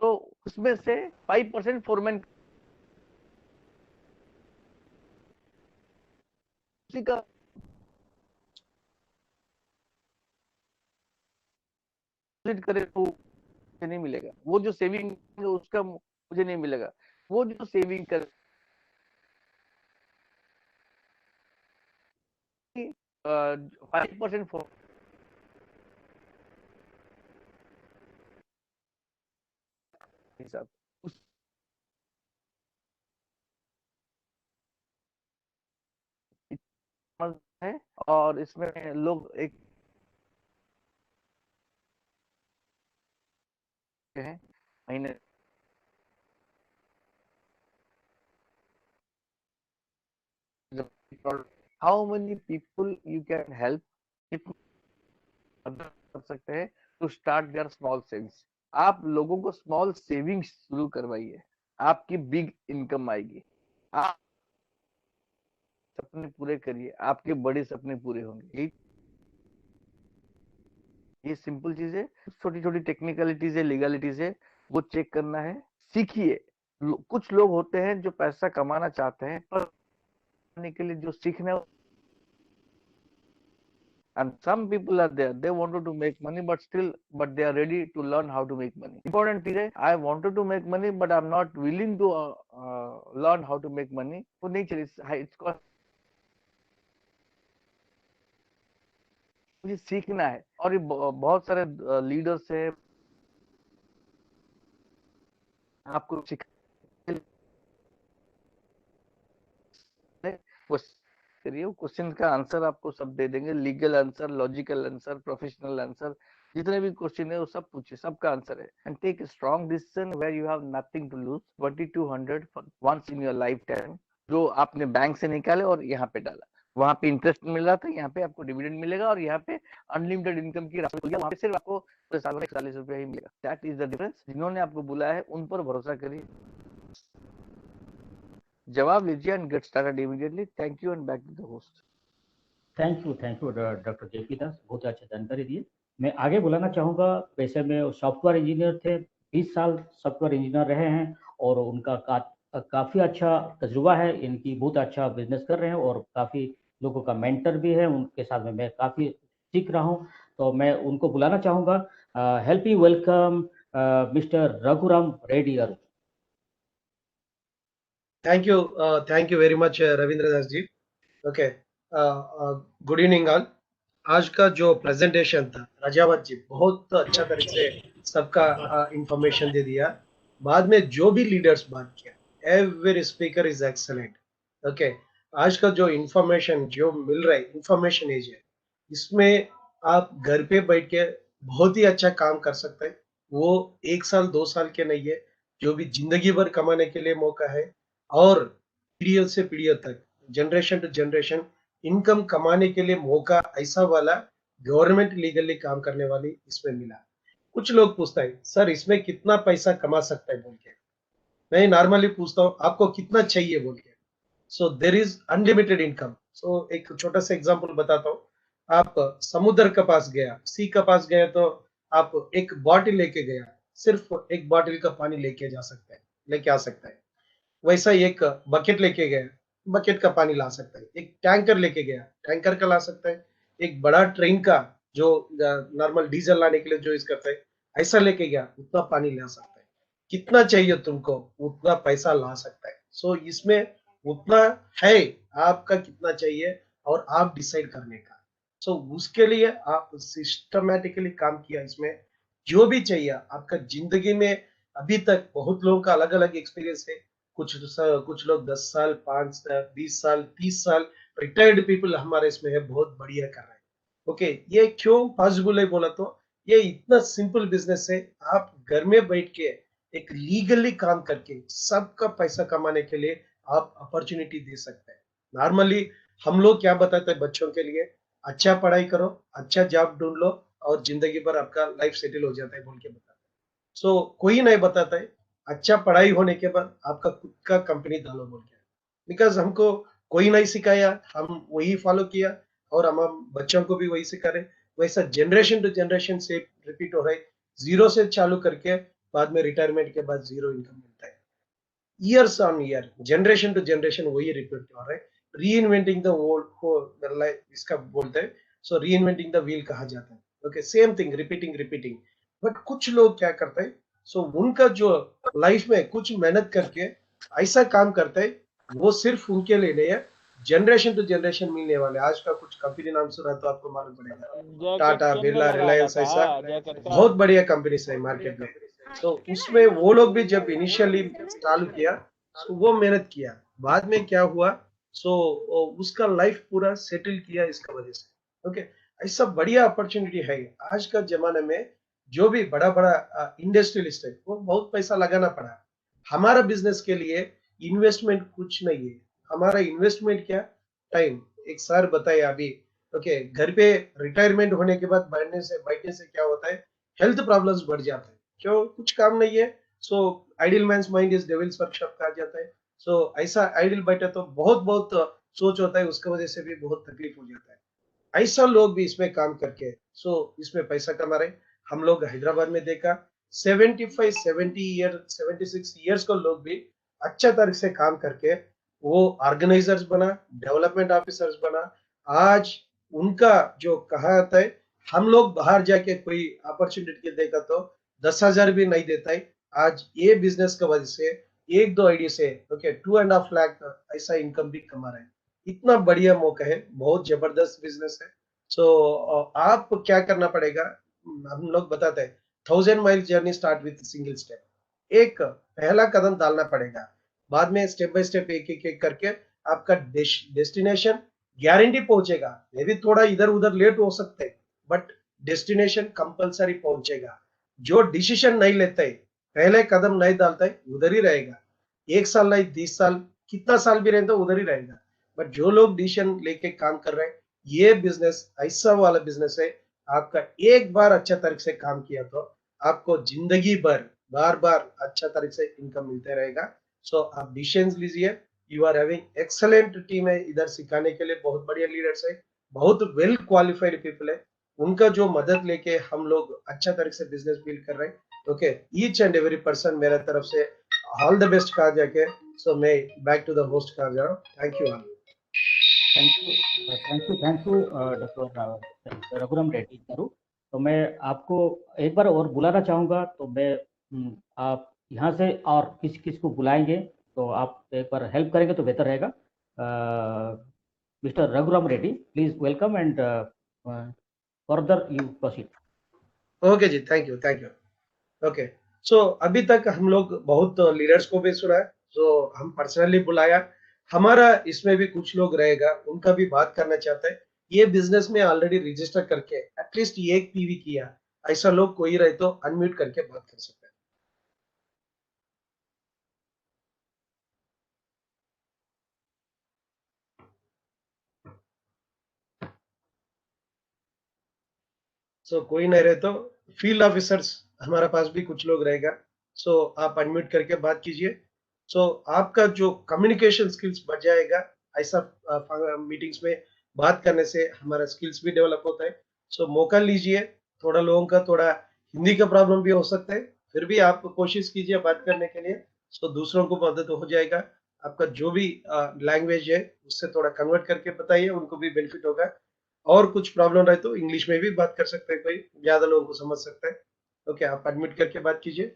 तो उसमें से 5% फोरमैन का करे तो नहीं मिलेगा। वो जो सेविंग उसका मुझे नहीं मिलेगा। वो जो सेविंग कर 5% फॉर हिसाब है। और इसमें लोग एक है महीने how many people you can help कर सकते हैं to start their small savings. आप लोगों को स्मॉल सेविंग्स शुरू करवाइए, आपकी बिग इनकम आएगी। आप सपने पूरे करिए, आपके बड़े सपने पूरे होंगे। ये सिंपल चीज है, छोटी छोटी टेक्निकलिटीज है, लीगलिटीज है, वो चेक करना है, सीखिए। कुछ लोग होते हैं जो पैसा कमाना चाहते हैं पर करने के लिए जो सीखना, and some people are there, they wanted to make money but they are ready to learn how to make money. Important thing है, I wanted to make money but I'm not willing to learn how to make money, तो नहीं चली। it's cost, मुझे सीखना है। और ये बहुत सारे लीडर्स है, आपको करिए, क्वेश्चन का आंसर आपको सब दे देंगे, legal answer, logical answer, professional answer, जितने भी क्वेश्चन है वो सब पूछिए, सबका आंसर है। And take a strong decision where you have nothing to lose. 2200 once in your lifetime, जो आपने बैंक से निकाले और यहाँ पे डाला, वहां पे इंटरेस्ट मिल रहा था, यहाँ पे आपको डिविडेंड मिलेगा, और यहाँ पे अनलिमिटेड इनकम की राशि, वहां पे सिर्फ आपको साल में 41 रुपया ही मिलेगा। That is the difference. जिन्होंने आपको बुलाया है उन पर भरोसा करिए, जवाब लीजिए and get started immediately. Thank you and back to the host. Thank you doctor JP Das, बहुत अच्छी जानकारी दी। मैं आगे बुलाना चाहूँगा, वैसे में सॉफ्टवेयर इंजीनियर थे, 20 साल सॉफ्टवेयर इंजीनियर रहे हैं और उनका काफ़ी अच्छा तजुर्बा है, इनकी बहुत अच्छा बिजनेस कर रहे हैं और काफ़ी लोगों का मेंटर भी है, उनके साथ में मैं काफ़ी सीख रहा हूँ। तो मैं उनको बुलाना चाहूँगा। Help me welcome Mister Raghuram Reddy garu. Thank you very much Ravindra Das ji. Okay, good evening all. आज का जो प्रेजेंटेशन था राजावत जी बहुत अच्छा तरीके से सबका इंफॉर्मेशन दे दिया। बाद में जो भी लीडर्स बात किया, every speaker is excellent. Okay, आज का जो इंफॉर्मेशन जो मिल रहा है, इंफॉर्मेशन एज है, इसमें आप घर पे बैठ के बहुत ही अच्छा काम कर सकते हैं। वो 1 साल 2 साल के नहीं है, जो भी जिंदगी भर कमाने के लिए मौका है। और पीढ़ियों से पीढ़ियों तक, जनरेशन टू जनरेशन इनकम कमाने के लिए मौका ऐसा वाला गवर्नमेंट लीगली काम करने वाली इसमें मिला। कुछ लोग पूछता है सर इसमें कितना पैसा कमा सकता है बोल के, मैं नॉर्मली पूछता हूँ आपको कितना चाहिए बोल के। सो देर इज अनलिमिटेड इनकम। सो एक छोटा सा एग्जांपल बताता हूँ। आप समुद्र के पास गया, सी के पास गया, तो आप एक बॉटल लेके गया, सिर्फ एक बॉटल का पानी लेके आ सकता है। वैसा एक बकेट लेके गया, बकेट का पानी ला सकता है। एक टैंकर लेके गया, टैंकर का ला सकता है। एक बड़ा ट्रेन का जो नॉर्मल डीजल लाने के लिए जो यूज करता है, ऐसा लेके गया, उतना पानी ला सकता है। कितना चाहिए तुमको उतना पैसा ला सकता है। सो इसमें उतना है, आपका कितना चाहिए और आप डिसाइड करने का। सो उसके लिए आप सिस्टमैटिकली काम किया। इसमें जो भी चाहिए आपका जिंदगी में, अभी तक बहुत लोगों का अलग अलग एक्सपीरियंस है। कुछ लोग 10 साल, 5 साल, 20 साल, 30 साल रिटायर्ड पीपल हमारे इसमें है, बहुत बढ़िया कर रहे हैं। ओके, ये क्यों पॉसिबल है बोला तो ये इतना सिंपल बिजनेस है। आप घर में बैठ के एक लीगली काम करके सबका पैसा कमाने के लिए आप अपॉर्चुनिटी दे सकते हैं। नॉर्मली हम लोग क्या बताते हैं बच्चों के लिए, अच्छा पढ़ाई करो, अच्छा जॉब ढूंढ लो और जिंदगी भर आपका लाइफ सेटल हो जाता है बोल के बताते हैं। सो कोई नहीं बताता है अच्छा पढ़ाई होने के बाद आपका खुद का कंपनी डालो बोल के, बिकॉज हमको कोई नहीं सिखाया, हम वही फॉलो किया और हम बच्चों को भी वही सिखा रहे। वैसा जनरेशन टू जनरेशन से रिपीट हो रहा है। जीरो से चालू करके बाद में रिटायरमेंट के बाद जीरो इनकम मिलता है। Years on year, generation to generation वही रिपीट हो रहा है। री इन्वेंटिंग द वर्ल्ड इसका बोलते हैं। सो री इन्वेंटिंग द व्हील कहा जाता है। Okay, same thing, repeating repeating. But कुछ लोग क्या करते हैं, सो उनका जो लाइफ में कुछ मेहनत करके ऐसा काम करते हैं, वो सिर्फ उनके लिए नहीं है, जनरेशन टू जनरेशन मिलने वाले। आज का कुछ कंपनी नाम सुना तो आपको मालूम पड़ेगा, टाटा, बिरला, रिलायंस, ऐसा बहुत बढ़िया कंपनी है मार्केट में। तो उसमें वो लोग भी जब इनिशियली चालू किया, तो वो मेहनत किया, बाद में क्या हुआ, सो उसका लाइफ पूरा सेटल किया इसका वजह से। ओके, ऐसा बढ़िया अपॉर्चुनिटी है आज का जमाने में। जो भी बड़ा बड़ा इंडस्ट्रियलिस्ट है वो बहुत पैसा लगाना पड़ा। हमारा बिजनेस के लिए इन्वेस्टमेंट कुछ नहीं है। हमारा इन्वेस्टमेंट क्या, टाइम। एक सर बताए अभी, ओके, घर पे रिटायरमेंट होने के बाद बैठने से क्या होता है, हेल्थ प्रॉब्लम्स बढ़ जाते हैं। क्यों, कुछ काम नहीं है। So idle man's mind is devil's workshop कहा जाता है। सो ऐसा आइडियल बैठा तो बहुत बहुत सोच होता है, उसकी वजह से भी बहुत तकलीफ हो जाता है। ऐसा लोग भी इसमें काम करके इसमें पैसा कमा रहे। हम लोग हैदराबाद में देखा 76 ईयर्स को लोग भी अच्छा तरह से काम करके वो ऑर्गेनाइजर्स बना, डेवलपमेंट ऑफिसर्स बना। आज उनका जो कहा जाता है, हम लोग बाहर जाके कोई अपॉर्चुनिटी देखा तो 10,000 भी नहीं देता है। आज ये बिजनेस की वजह से 1-2 आईडी से 2.5 लाख ऐसा इनकम भी कमा रहे हैं। इतना बढ़िया मौका है, बहुत जबरदस्त बिजनेस है। सो आप क्या करना पड़ेगा, हम लोग बताते हैं 1000 mile journey start with single step. एक पहला कदम डालना पड़ेगा, बाद में स्टेप बाय स्टेप एक करके आपका डेस्टिनेशन गारंटी पहुंचेगा। मे भी थोड़ा इधर उधर लेट हो सकते हैं, बट डेस्टिनेशन कंपलसरी पहुंचेगा। जो डिसीजन नहीं लेता है, पहले कदम नहीं डालता है, उधर ही रहेगा। 1 साल नहीं, 20 साल, कितना साल भी रहेगा उधर ही रहेगा। बट जो लोग डिसीजन लेके काम कर रहे हैं, ये बिजनेस ऐसा वाला बिजनेस है, आपका एक बार अच्छा तरह से काम किया तो आपको जिंदगी भर बार बार अच्छा तरह से इनकम मिलते रहेगा। सो आप डिसीजन लीजिए। You are having excellent team है इधर सिखाने के लिए, बहुत बढ़िया लीडर्स है, बहुत वेल क्वालिफाइड पीपल है। उनका जो मदद लेके हम लोग अच्छा तरह से बिजनेस बिल्ड कर रहे हैं। Okay, each and every person मेरा तरफ से ऑल द बेस्ट कहा जाके, सो मैं बैक टू द होस्ट कहा जा रहा हूँ। Thank you all. Thank you doctor Raghuram Reddy garu. तो मैं आपको एक बार और बुलाना चाहूँगा, तो मैं आप यहाँ से और किस किस को बुलाएंगे, तो आप एक बार हेल्प करेंगे तो बेहतर रहेगा। Mister Raghuram Reddy, please welcome and further you proceed. Okay जी, thank you, thank you. Okay, so अभी तक हम लोग बहुत लीडर्स को भी सुना है, जो हम पर्सनली बुलाया। हमारा इसमें भी कुछ लोग रहेगा, उनका भी बात करना चाहते हैं। ये बिजनेस में ऑलरेडी रजिस्टर करके एटलीस्ट एक पीवी किया, ऐसा लोग कोई रहे तो अनम्यूट करके बात कर सकते हैं। सो कोई नहीं रहे तो फील्ड ऑफिसर्स हमारा पास भी कुछ लोग रहेगा। सो आप अनम्यूट करके बात कीजिए। सो आपका जो कम्युनिकेशन स्किल्स बढ़ जाएगा। ऐसा मीटिंग्स में बात करने से हमारा स्किल्स भी डेवलप होता है। सो मौका लीजिए। थोड़ा लोगों का थोड़ा हिंदी का प्रॉब्लम भी हो सकता है, फिर भी आप कोशिश कीजिए बात करने के लिए। सो दूसरों को मदद हो जाएगा। आपका जो भी लैंग्वेज है उससे थोड़ा कन्वर्ट करके बताइए, उनको भी बेनिफिट होगा। और कुछ प्रॉब्लम रहे तो इंग्लिश में भी बात कर सकते हैं, कोई ज्यादा लोगों को समझ सकता है। ओके, आप एडमिट करके बात कीजिए।